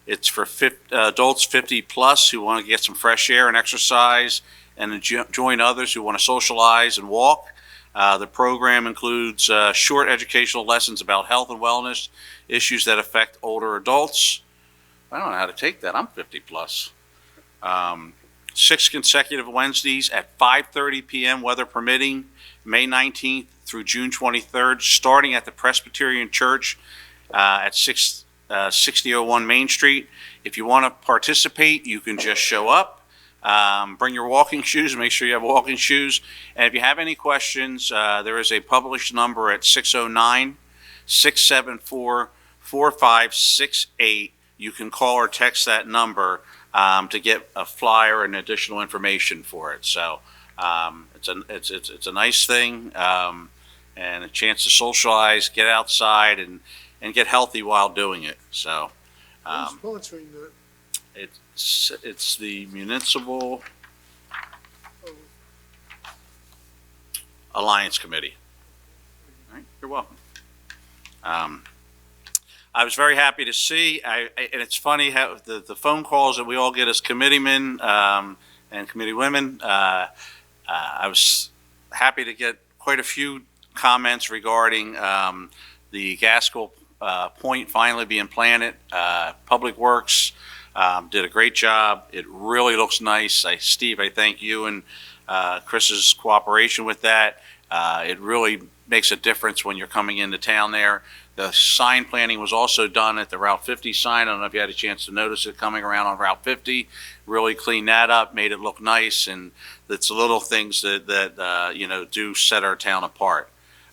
It's for adults 50 plus who want to get some fresh air and exercise, and join others who want to socialize and walk. The program includes short educational lessons about health and wellness issues that affect older adults. I don't know how to take that. I'm 50 plus. 6 consecutive Wednesdays at 5:30 p.m., weather permitting, May 19th through June 23rd, starting at the Presbyterian Church at 6001 Main Street. If you want to participate, you can just show up. Bring your walking shoes. Make sure you have walking shoes. And if you have any questions, there is a published number at 609-674-4568. You can call or text that number to get a flyer and additional information for it. So it's a nice thing, and a chance to socialize, get outside, and get healthy while doing it. So Who's sponsoring that? it's the Municipal Alliance Committee. All right, you're welcome. I was very happy to see, and it's funny how the phone calls that we all get as committeemen and committee women. I was happy to get quite a few comments regarding the Gaskell Point finally being planted. Public Works did a great job. It really looks nice. Steve, I thank you and Chris's cooperation with that. It really makes a difference when you're coming into town there. The sign planning was also done at the Route 50 sign. I don't know if you had a chance to notice it coming around on Route 50. Really cleaned that up, made it look nice, and it's little things that do set our town apart.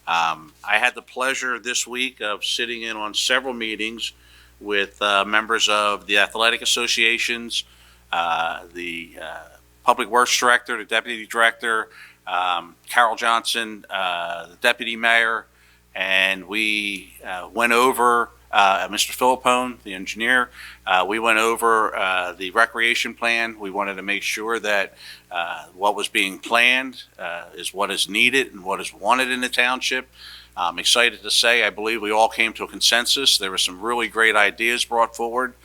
I had the pleasure this week of sitting in on several meetings with members of the athletic associations, the Public Works Director, the Deputy Director, Carol Johnson, the Deputy Mayor, and we went over, Mr. Philippone, the engineer, we went over the recreation plan. We wanted to make sure that what was being planned is what is needed and what is wanted in the township. I'm excited to say I believe we all came to a consensus. There were some really great ideas brought forward,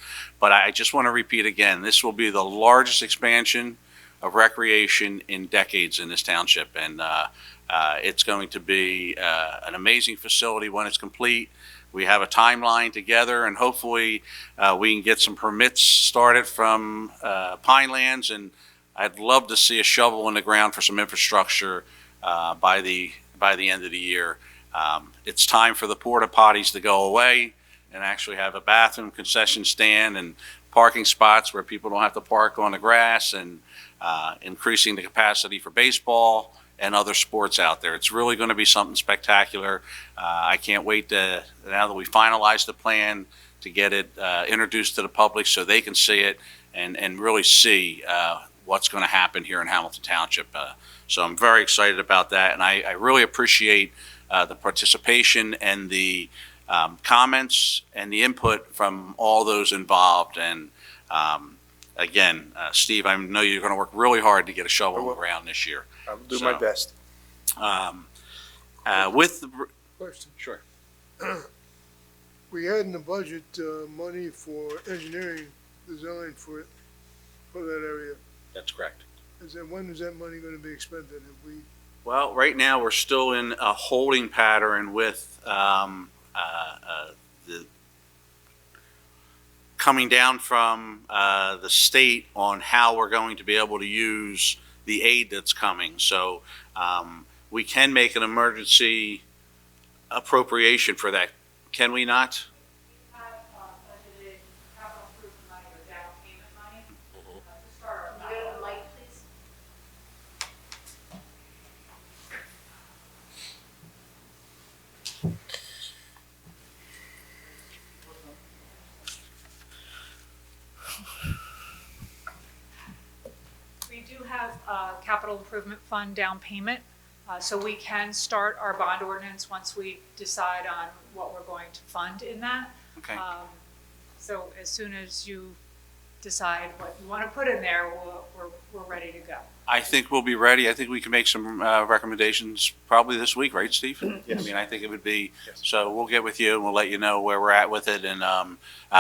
but I just want to repeat again, this will be the largest expansion of recreation in decades in this township, and it's going to be an amazing facility when it's complete. We have a timeline together, and hopefully we can get some permits started from Pinelands, and I'd love to see a shovel in the ground for some infrastructure by the end of the year. It's time for the porta potties to go away and actually have a bathroom, concession stand, and parking spots where people don't have to park on the grass, and increasing the capacity for baseball and other sports out there. It's really going to be something spectacular. I can't wait now that we finalize the plan, to get it introduced to the public so they can see it and really see what's going to happen here in Hamilton Township. So I'm very excited about that, and I really appreciate the participation and the comments and the input from all those involved. And again, Steve, I know you're going to work really hard to get a shovel in the ground this year. I'll do my best. With the, Question. Sure. We had in the budget, money for engineering design for that area. That's correct. When is that money gonna be expended? Have we, Well, right now, we're still in a holding pattern with the coming down from the state on how we're going to be able to use the aid that's coming. So we can make an emergency appropriation for that, can we not? We have budgeted capital improvement money or down payment money to start our. Can you go to the mic, please? We do have a capital improvement fund down payment, so we can start our bond ordinance once we decide on what we're going to fund in that. Okay. So as soon as you decide what you want to put in there, we're ready to go. I think we'll be ready. I think we can make some recommendations probably this week, right, Steve? Yes. I mean, I think it would be, Yes. so we'll get with you and we'll let you know where we're at with it. And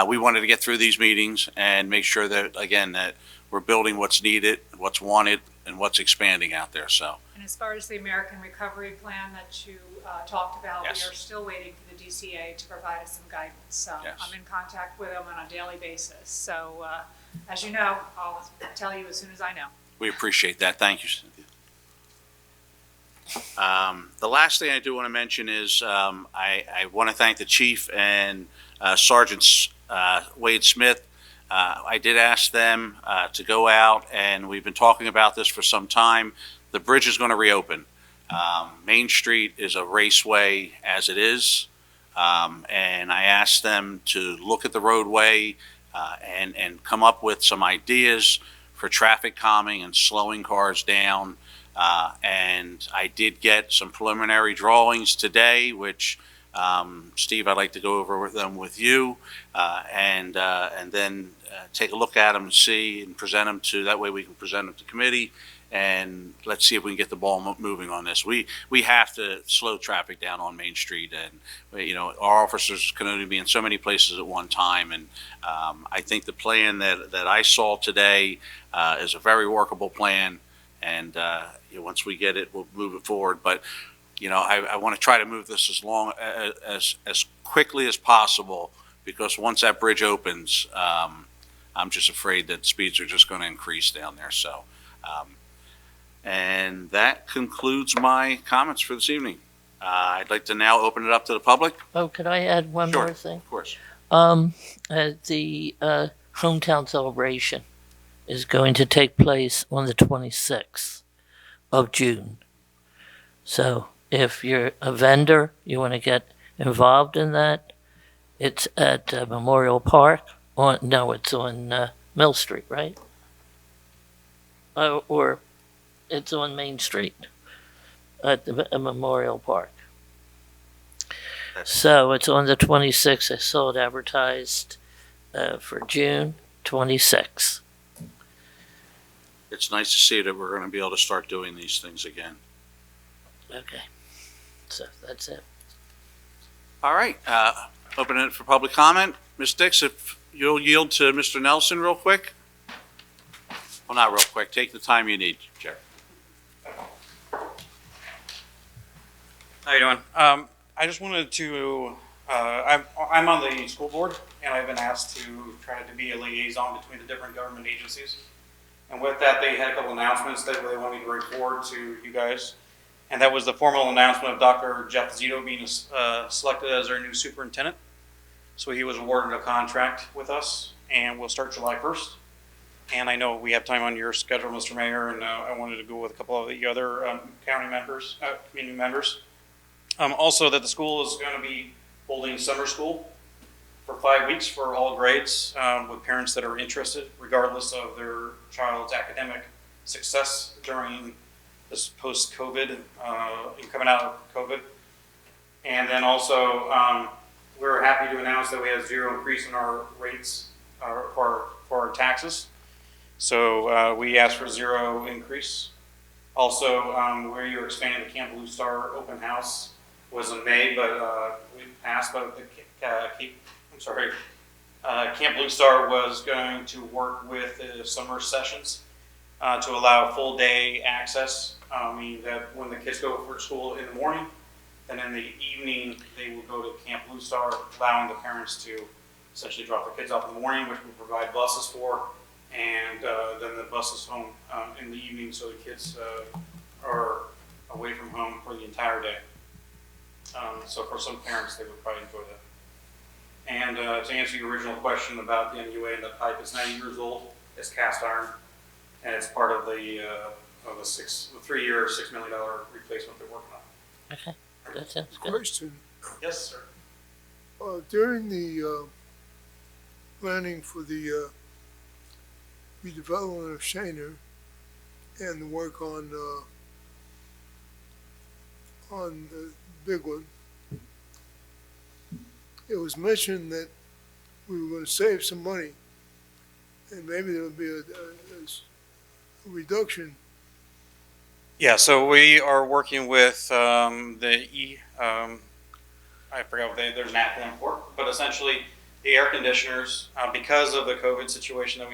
we wanted to get through these meetings and make sure that, again, that we're building what's needed, what's wanted, and what's expanding out there, so. And as far as the American Recovery Plan that you talked about, Yes. we are still waiting for the DCA to provide us some guidance. So Yes. I'm in contact with them on a daily basis. So as you know, I'll tell you as soon as I know. We appreciate that. Thank you, Cynthia. The last thing I do want to mention is I want to thank the chief and Sergeant Wade Smith. I did ask them to go out, and we've been talking about this for some time. The bridge is going to reopen. Main Street is a raceway as it is, and I asked them to look at the roadway and come up with some ideas for traffic calming and slowing cars down. And I did get some preliminary drawings today, which, Steve, I'd like to go over them with you, and then take a look at them and see and present them that way we can present them to committee and let's see if we can get the ball moving on this. We have to slow traffic down on Main Street, and our officers can only be in so many places at one time. And I think the plan that I saw today is a very workable plan, and once we get it, we'll move it forward. But I want to try to move this as quickly as possible, because once that bridge opens, I'm just afraid that speeds are just going to increase down there. So, and that concludes my comments for this evening. I'd like to now open it up to the public. Oh, could I add one Sure. more thing? Of course. The hometown celebration is going to take place on the 26th of June. So if you're a vendor, you want to get involved in that, it's at Memorial Park. It's on Mill Street, right? Or it's on Main Street at the Memorial Park. So it's on the 26th. I saw it advertised for June 26th. It's nice to see that we're going to be able to start doing these things again. Okay. So that's it. All right. Open it for public comment. Ms. Dix, if you'll yield to Mr. Nelson real quick. Well, not real quick. Take the time you need, Jerry. How you doing? I just wanted to, I'm on the school board, and I've been asked to try to be a liaison between the different government agencies. And with that, they had a couple announcements that they wanted me to bring forward to you guys. And that was the formal announcement of Dr. Jeff Zito being selected as our new superintendent. So he was awarded a contract with us, and we'll start July 1st. And I know we have time on your schedule, Mr. Mayor, and I wanted to go with a couple of the other county members, community members. Also, that the school is going to be holding summer school for 5 weeks for all grades with parents that are interested, regardless of their child's academic success during this post-COVID, coming out of COVID. And then also, we're happy to announce that we have zero increase in our rates for our taxes. So we asked for zero increase. Also, where you're expanding the Camp Blue Star open house was in May, but we passed, but Camp Blue Star was going to work with the summer sessions to allow full day access. Meaning that when the kids go for school in the morning, then in the evening they will go to Camp Blue Star, allowing the parents to essentially drop their kids off in the morning, which we provide buses for, and then the buses home in the evening, so the kids are away from home for the entire day. So for some parents, they would probably enjoy that. And to answer your original question about the NUA and the pipe, it's 90 years old. It's cast iron, and it's part of the 3-year, $6 million replacement they're working on. Okay. That sounds good. Question, Yes, sir. during the planning for the redevelopment of Shaner and the work on the big one, it was mentioned that we were going to save some money, and maybe there would be a reduction. Yeah, so we are working with I forgot what there's an acronym for it, but essentially the air conditioners, because of the COVID situation that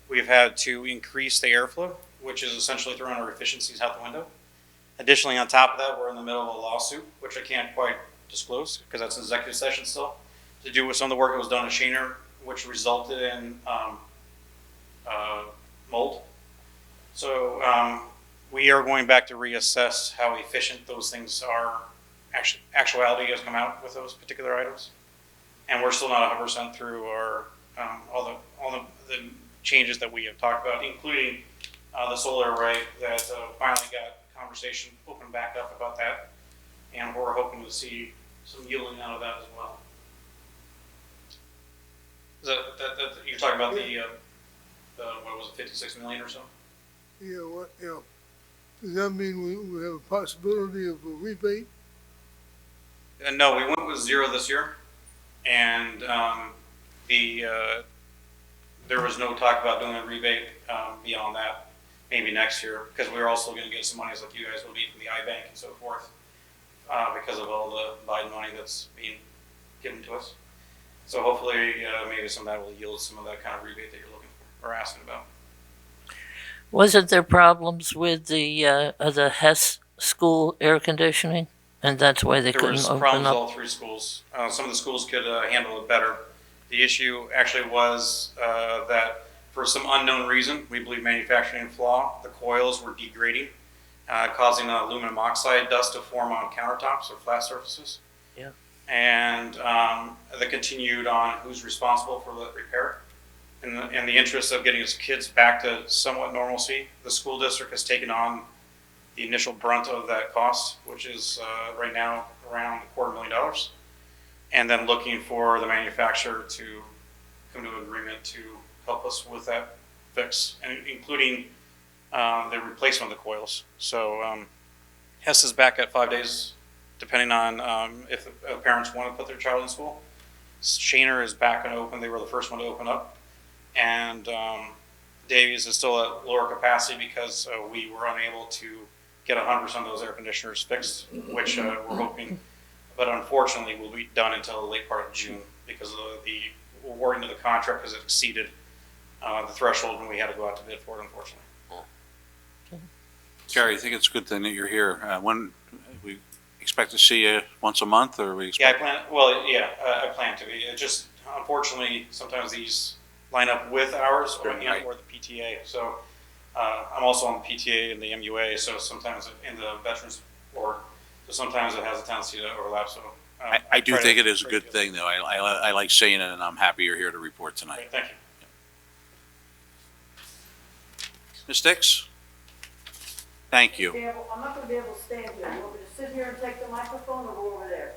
we've had to increase the airflow, which is essentially throwing our efficiencies out the window. Additionally, on top of that, we're in the middle of a lawsuit, which I can't quite disclose because that's an executive session still, to do with some of the work that was done at Shaner, which resulted in mold. So we are going back to reassess how efficient those things are. Actuality has come out with those particular items, and we're still not 100% through our all the changes that we have talked about, including the solar array that finally got conversation opened back up about that, and we're hoping to see some yielding out of that as well. Is that you're talking about the what was it, 56 million or so? Yeah, does that mean we have a possibility of a rebate? No, we went with zero this year, and there was no talk about doing a rebate beyond that. maybe next year, because we're also gonna get some monies like you guys will be from the iBank and so forth, because of all the Biden money that's being given to us. So hopefully, maybe some of that will yield some of that kind of rebate that you're looking for, or asking about. Wasn't there problems with the Hess school air conditioning? And that's why they There couldn't was open problems with up? all three schools. Some of the schools could handle it better. The issue actually was that for some unknown reason, we believe manufacturing flaw, the coils were degrading, causing aluminum oxide dust to form on countertops or flat surfaces. Yeah. And that continued on who's responsible for the repair. In the interest of getting its kids back to somewhat normalcy, the school district has taken on the initial brunt of that cost, which is right now around $250,000. And then looking for the manufacturer to come to an agreement to help us with that fix, and including the replacement of the coils. So Hess is back at 5 days, depending on if parents want to put their child in school. Shaner is back and open. They were the first one to open up. And Davies is still at lower capacity because we were unable to get 100% of those air conditioners fixed, which we're hoping, but unfortunately will be done until the late part of June because of the awarding of the contract because it exceeded the threshold and we had to go out to bid for it, unfortunately. Gary, I think it's a good thing that you're here. When we expect to see you once a month, or we Yeah, expect? I plan to be. It just, unfortunately, sometimes these line up with ours or, Right. or the PTA. So I'm also on the PTA and the MUA, so sometimes in the Veterans Board, so sometimes it has a tendency to overlap. So I do try to- think it is a try to good do thing, though. I like seeing it, and I'm happy you're here to report it. tonight. Okay, thank you. Ms. Dix? Thank you. I'm not gonna be able to stand here. You want me to sit here and take the microphone or go over there?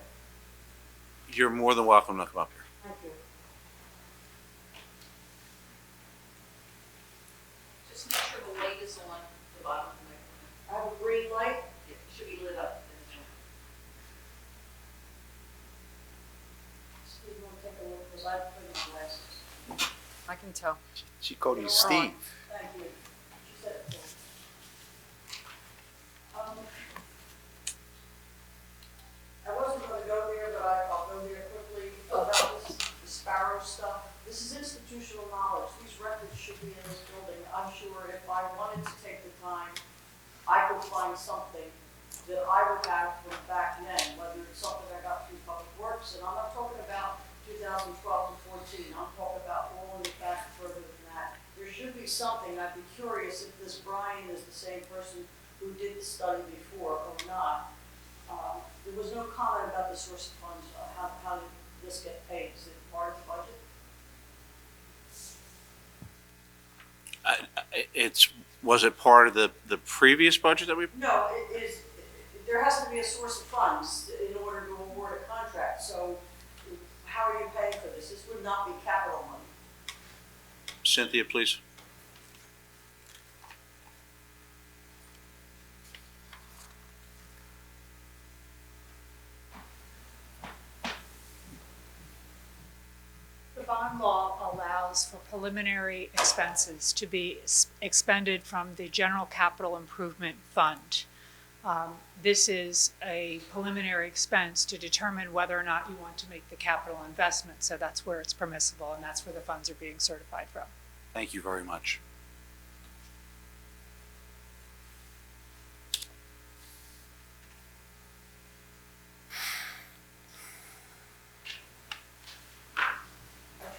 You're more than welcome to come up here. Thank you. Just make sure the light is on the bottom of the microphone. I have a green light. It should be lit up. Steve, you wanna take a look, because I put in my glasses. I can tell. She called you Steve. Thank you. She said it. I wasn't gonna go there, but I'll go there quickly about this, the Sparrow stuff. This is institutional knowledge. These records should be in this building. I'm sure if I wanted to take the time, I could find something that I would have from back then, whether it's something I got through Public Works, and I'm not talking about 2012 to 14. I'm talking about all in the back further than that. There should be something. I'd be curious if this Brian is the same person who did the study before or not. There was no comment about the source of funds. How did this get paid? Is it part of the budget? Was it part of the previous budget that we? No, it is, there has to be a source of funds in order to award a contract. So how are you paying for this? This would not be capital money. Cynthia, please. The bond law allows for preliminary expenses to be expended from the General Capital Improvement Fund. This is a preliminary expense to determine whether or not you want to make the capital investment. So that's where it's permissible, and that's where the funds are being certified from. Thank you very much. I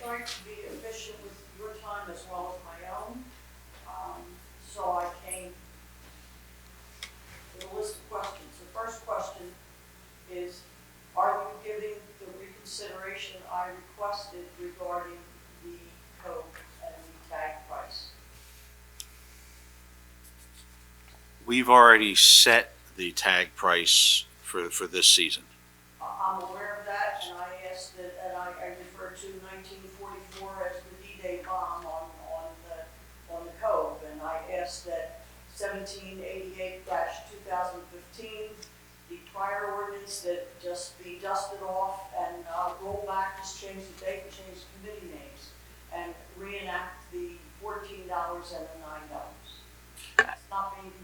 tried to be efficient with your time as well as my own. So I came with a list of questions. The first question is, are you giving the reconsideration I requested regarding the code and the tag price? We've already set the tag price for this season. I'm aware of that, and I asked that, and I referred to 1944 as the D-Day bomb on the code, and I asked that 1788-2015, the prior ordinance, that just be dusted off and roll back, just change the date, change the committee names, and reenact the $14 and the $9.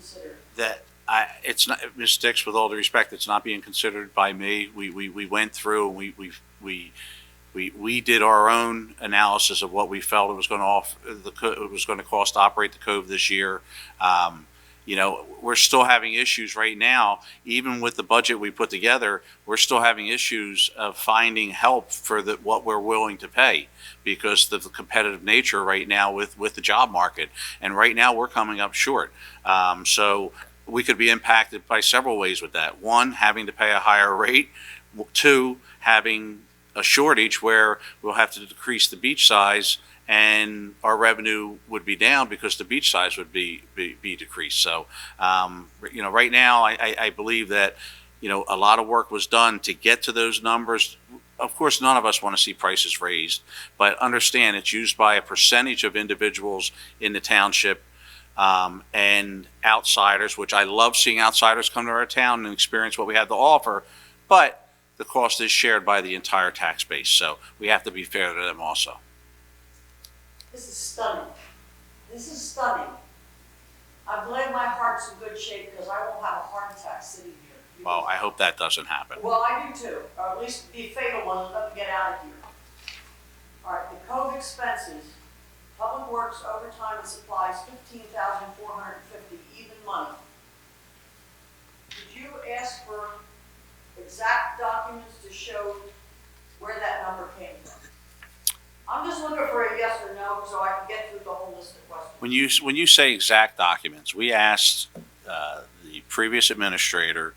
considered? It's not, Ms. Dix, with all due respect, it's not being considered by me. We went through and we did our own analysis of what we felt it was going to it was going to cost to operate the Cove this year. We're still having issues right now, even with the budget we put together, we're still having issues of finding help for what we're willing to pay because of the competitive nature right now with the job market. And right now we're coming up short. So we could be impacted by several ways with that. One, having to pay a higher rate. Two, having a shortage where we'll have to decrease the beach size and our revenue would be down because the beach size would be decreased. So, right now, I believe that, a lot of work was done to get to those numbers. Of course, none of us want to see prices raised, but understand it's used by a percentage of individuals in the township and outsiders, which I love seeing outsiders come to our town and experience what we have to offer, but the cost is shared by the entire tax base. So we have to be fair to them also. This is stunning. This is stunning. I'm glad my heart's in good shape because I won't have a heart attack sitting here. Well, I hope that doesn't happen. Well, I do too, or at least be a fatal one and let me get out of here. All right, the code expenses, public works, overtime and supplies, $15,450, even money. Did you ask for exact documents to show where that number came from? I'm just looking for a yes or no so I can get through the whole list of questions. When you say exact documents, we asked the previous administrator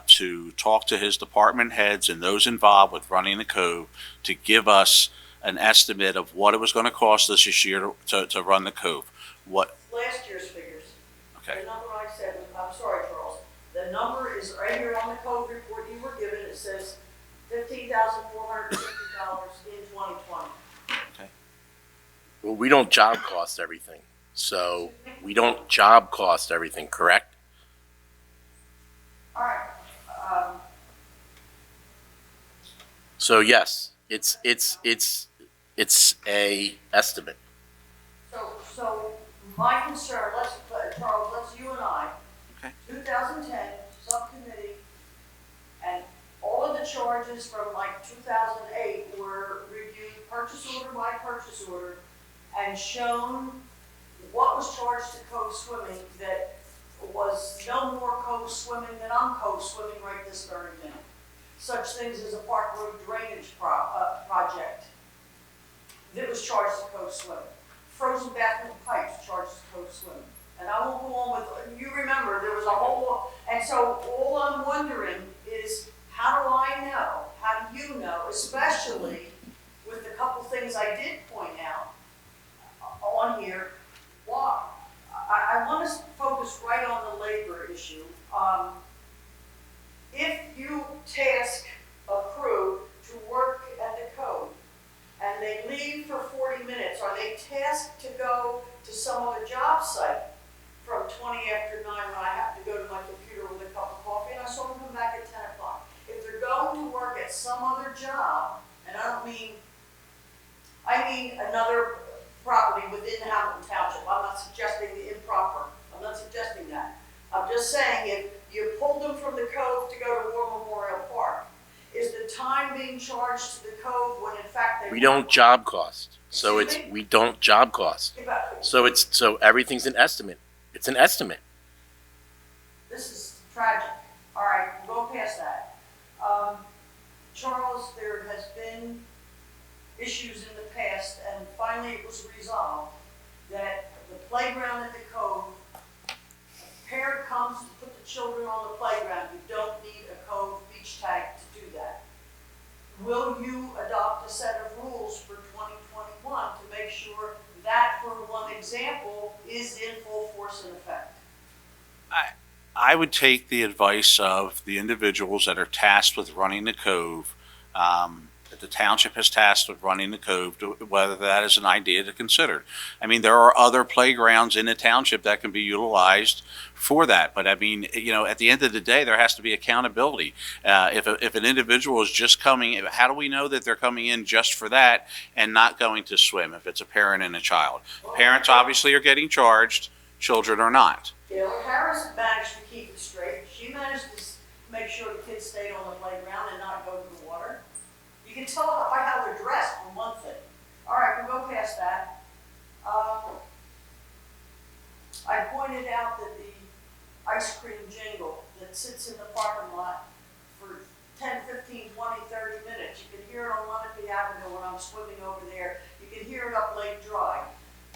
to talk to his department heads and those involved with running the Cove to give us an estimate of what it was going to cost us this year to run the Cove. What? Last year's figures. Okay. The number I said, I'm sorry, Charles. The number is right here on the Cove report you were given. It says $15,450 in 2020. Well, we don't job cost everything. So we don't job cost everything, correct? All right. So yes, it's a estimate. So my concern, Charles, you and I, Okay. 2010 subcommittee, and all of the charges from like 2008 were reviewed purchase order by purchase order and shown what was charged to Cove Swimming that was no more Cove Swimming than I'm Cove Swimming right this very minute. Such things as a park road drainage project that was charged to Cove Swimming. Frozen bathroom pipes charged to Cove Swimming. And I won't go on with, you remember, there was a whole, and so all I'm wondering is, how do I know, how do you know, especially with the couple things I did point out on here, why? I want to focus right on the labor issue. If you task a crew to work at the Cove and they leave for 40 minutes, are they tasked to go to some other job site from 20 after 9 when I have to go to my computer with a cup of coffee and I saw them come back at 10 o'clock? If they're going to work at some other job, and I mean another property within Hamilton Township. I'm not suggesting the improper. I'm not suggesting that. I'm just saying if you pulled them from the Cove to go to War Memorial Park, is the time being charged to the Cove when in fact they... We don't job cost. So we don't job cost. So everything's an estimate. It's an estimate. This is tragic. All right, we'll go past that. Charles, there has been issues in the past, and finally it was resolved that the playground at the Cove, a parent comes to put the children on the playground, you don't need a Cove beach tag to do that. Will you adopt a set of rules for 2021 to make sure that, for one example, is in full force and effect? I would take the advice of the individuals that are tasked with running the Cove, that the township has tasked with running the Cove, whether that is an idea to consider. I mean, there are other playgrounds in the township that can be utilized for that. But I mean, at the end of the day, there has to be accountability. If an individual is just coming, how do we know that they're coming in just for that and not going to swim if it's a parent and a child? Parents obviously are getting charged, children are not. Gail Harris managed to keep it straight. She managed to make sure the kids stayed on the playground and not go to the water. You can tell by how they're dressed, for one thing. All right, we'll go past that. I pointed out that the ice cream jingle that sits in the parking lot for 10, 15, 20, 30 minutes. You can hear it on Leapy Avenue when I'm swimming over there. You can hear it up Lake Drive.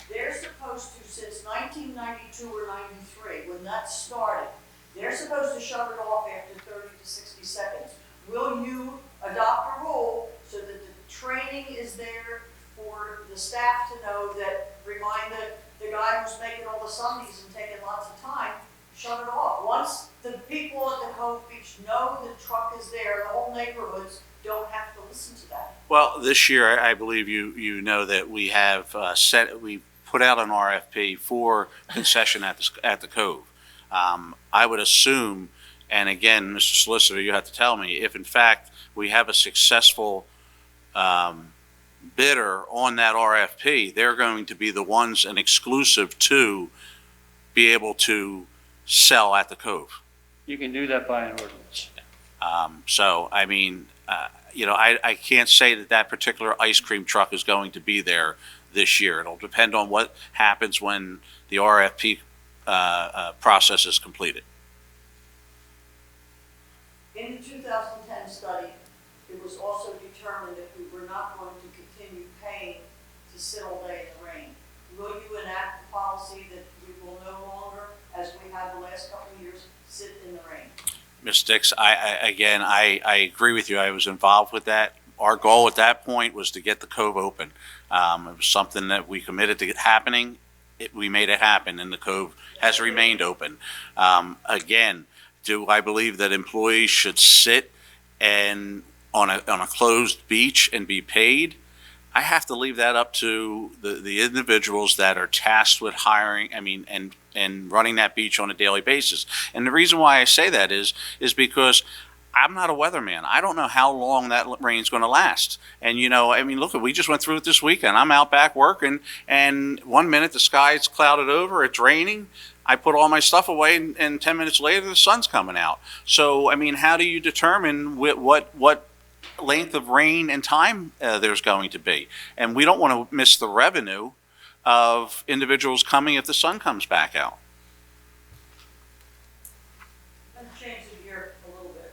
They're supposed to, since 1992 or 93, when that started, they're supposed to shut it off after 30 to 60 seconds. Will you adopt a rule so that the training is there for the staff to know that, remind the guy who's making all the sundaes and taking lots of time, shut it off. Once the people at the Cove Beach know the truck is there, the whole neighborhoods don't have to listen to that. Well, this year, I believe you know that we have we put out an RFP for concession at the Cove. I would assume, and again, Mr. Solicitor, you have to tell me, if in fact we have a successful bidder on that RFP, they're going to be the ones and exclusive to be able to sell at the Cove. You can do that by an ordinance. So, I mean, I can't say that particular ice cream truck is going to be there this year. It'll depend on what happens when the RFP process is completed. In the 2010 study, it was also determined that we were not going to continue paying to sit all day in the rain. Will you enact the policy that we will no longer, as we have the last couple of years, sit in the rain? Ms. Dix, I agree with you. I was involved with that. Our goal at that point was to get the Cove open. It was something that we committed to happening. We made it happen, and the Cove has remained open. Again, do I believe that employees should sit and on a closed beach and be paid? I have to leave that up to the individuals that are tasked with hiring, and running that beach on a daily basis. And the reason why I say that is because I'm not a weatherman. I don't know how long that rain's going to last. And, look, we just went through it this weekend. I'm out back working, and 1 minute the sky's clouded over, it's raining. I put all my stuff away, and 10 minutes later the sun's coming out. So, how do you determine what length of rain and time there's going to be? And we don't want to miss the revenue of individuals coming if the sun comes back out. Let's change the gear a little bit.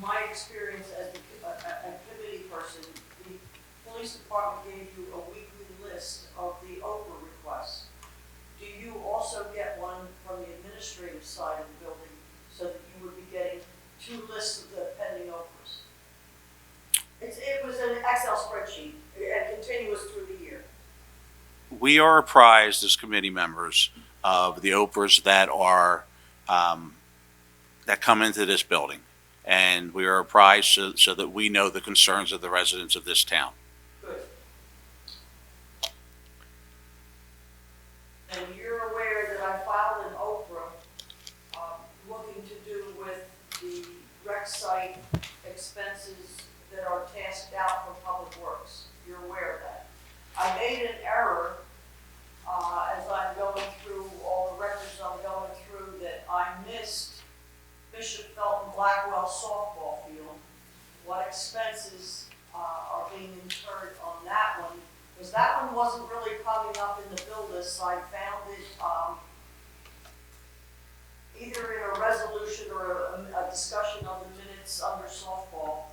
My experience as a committee person, the police department gave you a weekly list of the Oprah requests. Do you also get one from the administrative side of the building so that you would be getting 2 lists of the pending Oprahs? It was an Excel spreadsheet and continuous through the year. We are apprised as committee members of the Oprahs that are that come into this building, and we are apprised so that we know the concerns of the residents of this town. Good. And you're aware that I filed an Oprah looking to do with the rec site expenses that are tasked out for public works. You're aware of that. I made an error as I'm going through all the records I'm going through that I missed Bishop Felton Blackwell softball field. What expenses are being incurred on that one? Because that one wasn't really coming up in the bill list. I found it either in a resolution or a discussion of the minutes under softball.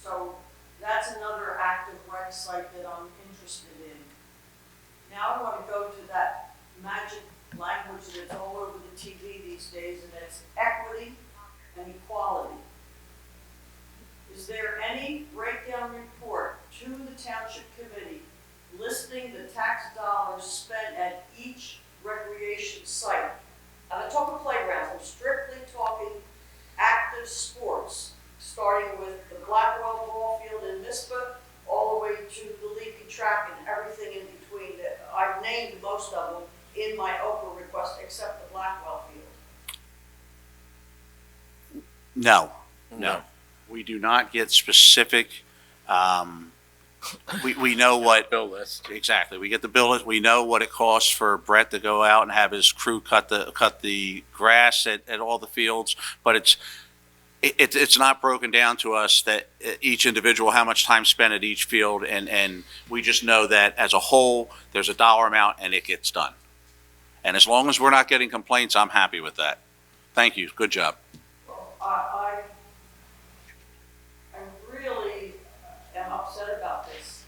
So that's another active rec site that I'm interested in. Now I want to go to that magic language that's all over the TV these days, and it's equity and equality. Is there any breakdown report to the Township Committee listing the tax dollars spent at each recreation site? I'm not talking playgrounds, I'm strictly talking active sports, starting with the Blackwell ball field in Mispa, all the way to the Leapy track and everything in between. I've named most of them in my Oprah request, except the Blackwell field. No. We do not get specific we know what, Bill list. exactly, we get the bill, we know what it costs for Brett to go out and have his crew cut the grass at all the fields, but it's not broken down to us that each individual, how much time spent at each field, and we just know that as a whole, there's a dollar amount and it gets done. And as long as we're not getting complaints, I'm happy with that. Thank you, good job. I really am upset about this.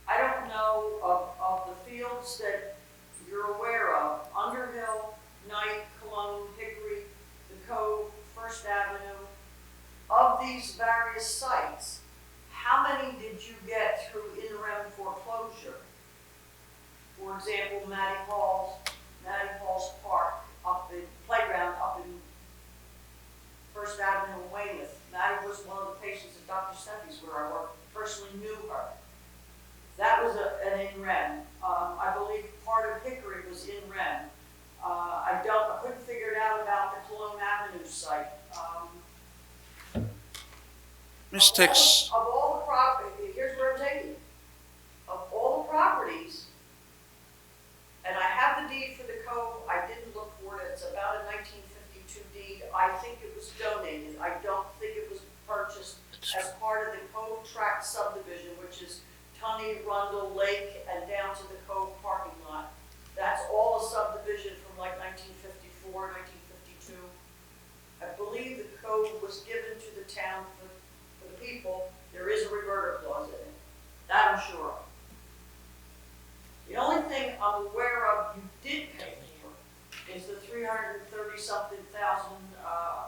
I don't know of the fields that you're aware of, Underhill, Knight, Cologne, Hickory, the Cove, First Avenue. Of these various sites, how many did you get through in-rem foreclosure? For example, Mattie Hall's Park, up in, playground up in First Avenue in Weymouth. Mattie was one of the patients at Dr. Steffi's where I worked, personally knew her. That was an in-rem. I believe part of Hickory was in-rem. I couldn't figure it out about the Cologne Avenue site. Ms. Tix, Of all the properties, here's where I'm taking it. Of all the properties, and I have the deed for the Cove, I didn't look for it, it's about a 1952 deed. I think it was donated. I don't think it was purchased as part of the Cove Tract subdivision, which is Tunney, Rundle, Lake, and down to the Cove parking lot. That's all a subdivision from like 1954, 1952. I believe the Cove was given to the town for the people. There is a reverter clause in it. That I'm sure of. The only thing I'm aware of you did pay for is the 330-something thousand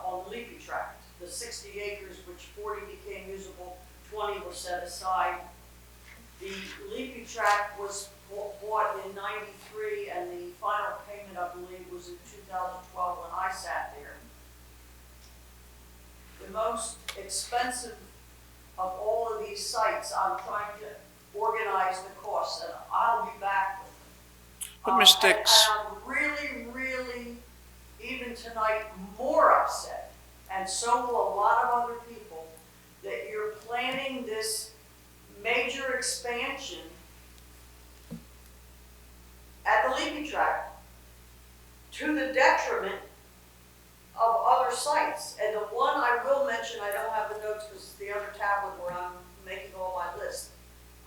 on the Leapy tract. The 60 acres, which 40 became usable, 20 were set aside. The Leapy tract was bought in '93, and the final payment, I believe, was in 2012 when I sat there. The most expensive of all of these sites, I'm trying to organize the costs, and I'll be back with them. But Ms. Dix, And I'm really, even tonight, more upset, and so will a lot of other people, that you're planning this major expansion at the Leapy tract to the detriment of other sites. And the one I will mention, I don't have the notes because it's the other tablet where I'm making all my list.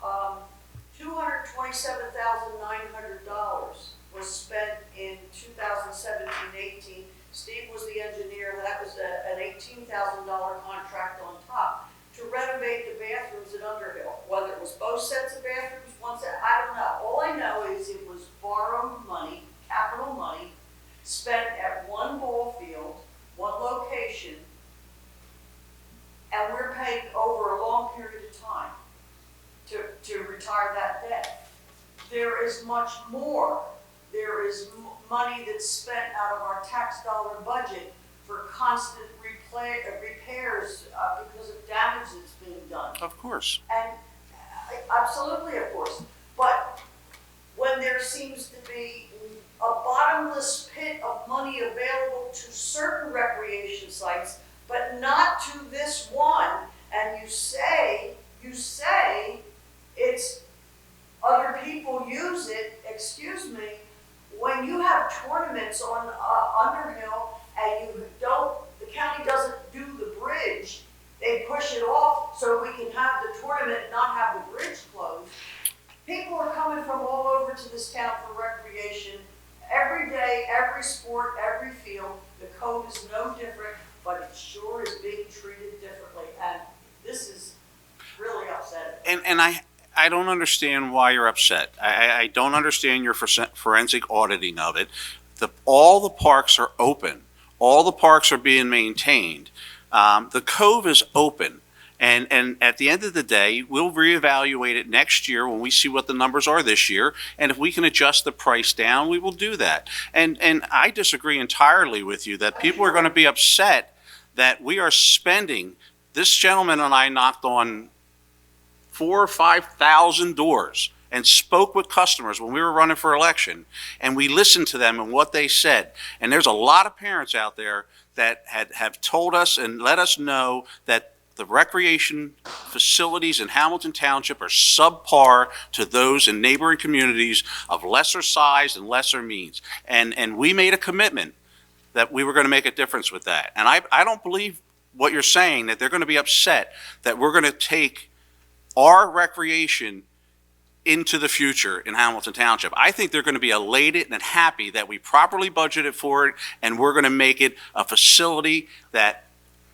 $227,900 was spent in 2017-18. Steve was the engineer. That was an $18,000 contract on top to renovate the bathrooms at Underhill. Whether it was both sets of bathrooms, one set, I don't know. All I know is it was borrowed money, capital money, spent at one ball field, one location, and we're paying over a long period of time to retire that debt. There is much more. There is money that's spent out of our tax dollar budget for constant repairs because of damage that's being done. of course. And absolutely, of course. But when there seems to be a bottomless pit of money available to certain recreation sites, but not to this one, and you say it's other people use it, excuse me, when you have tournaments on Underhill and the county doesn't do the bridge, they push it off so we can have the tournament and not have the bridge closed. People are coming from all over to this town for recreation. Every day, every sport, every field, the code is no different, but it sure is being treated differently. And this is really upsetting. And I don't understand why you're upset. I don't understand your forensic auditing of it. All the parks are open. All the parks are being maintained. The Cove is open. And at the end of the day, we'll reevaluate it next year when we see what the numbers are this year. And if we can adjust the price down, we will do that. And I disagree entirely with you that people are going to be upset that we are spending. This gentleman and I knocked on 4,000 or 5,000 doors and spoke with customers when we were running for election, and we listened to them and what they said. And there's a lot of parents out there that have told us and let us know that the recreation facilities in Hamilton Township are subpar to those in neighboring communities of lesser size and lesser means. And we made a commitment that we were going to make a difference with that. And I don't believe what you're saying, that they're going to be upset that we're going to take our recreation into the future in Hamilton Township. I think they're going to be elated and happy that we properly budgeted for it, and we're going to make it a facility that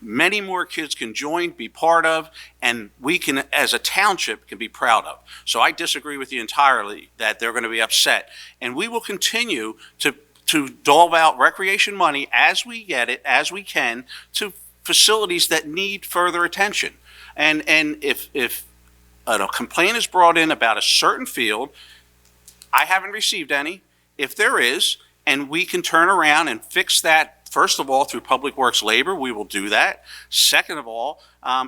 many more kids can join, be part of, and we can, as a township, can be proud of. So I disagree with you entirely that they're going to be upset. And we will continue to dole out recreation money as we get it, as we can, to facilities that need further attention. And if a complaint is brought in about a certain field, I haven't received any. If there is, and we can turn around and fix that, first of all, through Public Works labor, we will do that. Second of all,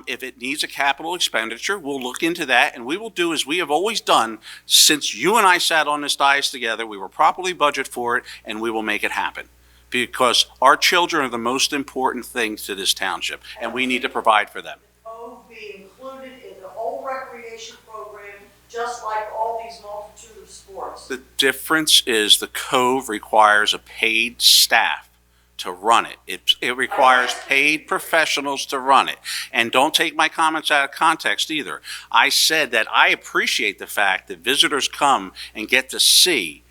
if it needs a capital expenditure, we'll look into that, and we will do as we have always done since you and I sat on this dais together. We will properly budget for it, and we will make it happen. Because our children are the most important things to this township, and we need to provide for them. Cove be included in the whole recreation program, just like all these multitude of sports. The difference is the Cove requires a paid staff to run it. It requires paid professionals to run it. And don't take my comments out of context either. I said that I appreciate the fact that visitors come and get to see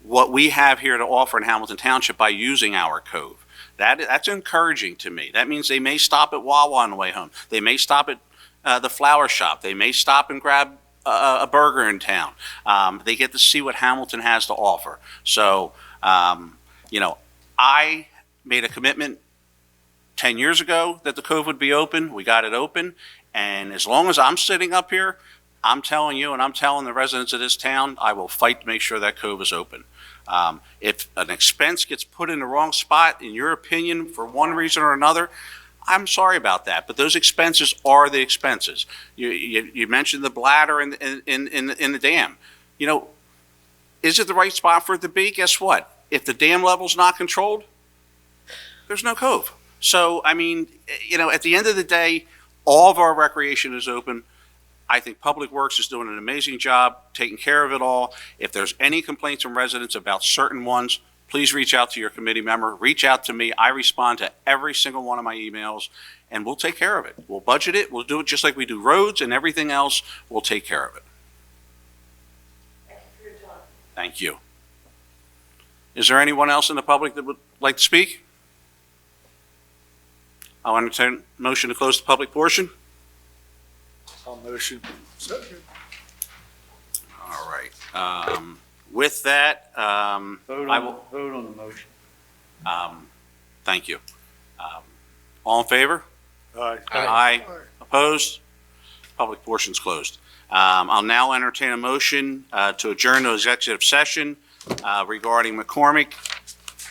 what we have here to offer in Hamilton Township by using our Cove. That's encouraging to me. That means they may stop at Wawa on the way home. They may stop at the flower shop. They may stop and grab a burger in town. They get to see what Hamilton has to offer. So, I made a commitment 10 years ago that the Cove would be open. We got it open. And as long as I'm sitting up here, I'm telling you and I'm telling the residents of this town, I will fight to make sure that Cove is open. If an expense gets put in the wrong spot, in your opinion, for one reason or another, I'm sorry about that. But those expenses are the expenses. You mentioned the bladder in the dam. Is it the right spot for it to be? Guess what? If the dam level's not controlled, there's no Cove. So, at the end of the day, all of our recreation is open. I think Public Works is doing an amazing job taking care of it all. If there's any complaints from residents about certain ones, please reach out to your committee member. Reach out to me. I respond to every single one of my emails, and we'll take care of it. We'll budget it. We'll do it just like we do roads and everything else. We'll take care of it. Thank you for your time. Thank you. Is there anyone else in the public that would like to speak? I'll entertain a motion to close the public portion. I'll motion. Second. All right. With that, Vote I on, will, vote on the motion. thank you. All in favor? Aye. Aye. Aye. Opposed? Public portion's closed. I'll now entertain a motion to adjourn to executive session regarding McCormick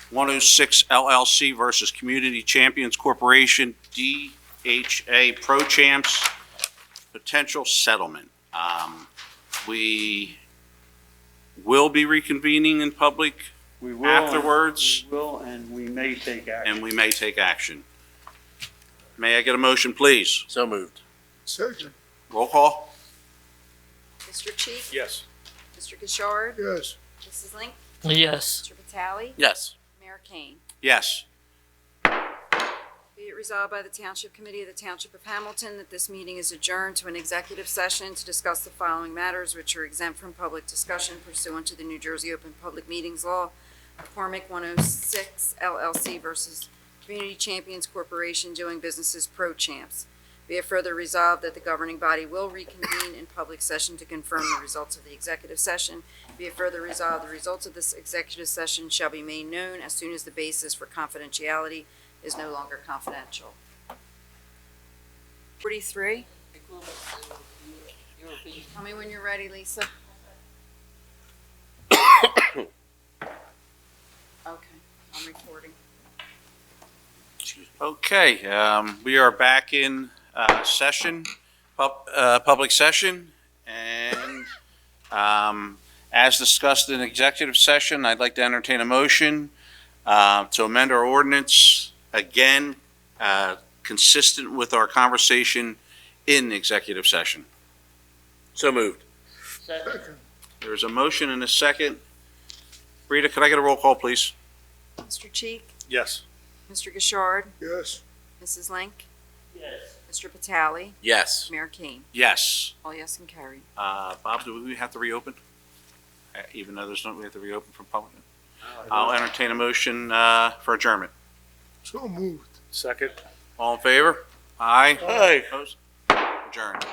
106 LLC versus Community Champions Corporation, DHA Pro Champs, potential settlement. We will be reconvening in public We will. afterwards, We will, and we may take action. and we may take action. May I get a motion, please? So moved. Second. Roll call? Mr. Cheek? Yes. Mr. Gishard? Yes. Mrs. Link? Yes. Mr. Vitale? Yes. Mayor Kane? Yes. Be it resolved by the Township Committee of the Township of Hamilton that this meeting is adjourned to an executive session to discuss the following matters which are exempt from public discussion pursuant to the New Jersey Open Public Meetings Law. McCormick 106 LLC versus Community Champions Corporation doing business as Pro Champs. Be it further resolved that the governing body will reconvene in public session to confirm the results of the executive session. Be it further resolved, the results of this executive session shall be made known as soon as the basis for confidentiality is no longer confidential. 43? Tell me when you're ready, Lisa. Okay, I'm recording. Okay, we are back in session, public session, and as discussed in executive session, I'd like to entertain a motion to amend our ordinance again, consistent with our conversation in executive session. So moved. Second. There's a motion and a second. Rita, could I get a roll call, please? Mr. Cheek, Yes. Mr. Gishard, Yes, Mrs. Link, Yes. Mr. Vitale, Yes. Mayor Kane. Yes. All yes and carried. Bob, do we have to reopen? Even though there's no, we have to reopen for public? I'll entertain a motion for adjournment. so moved. Second. All in favor? Aye. Aye. Opposed? Adjourned.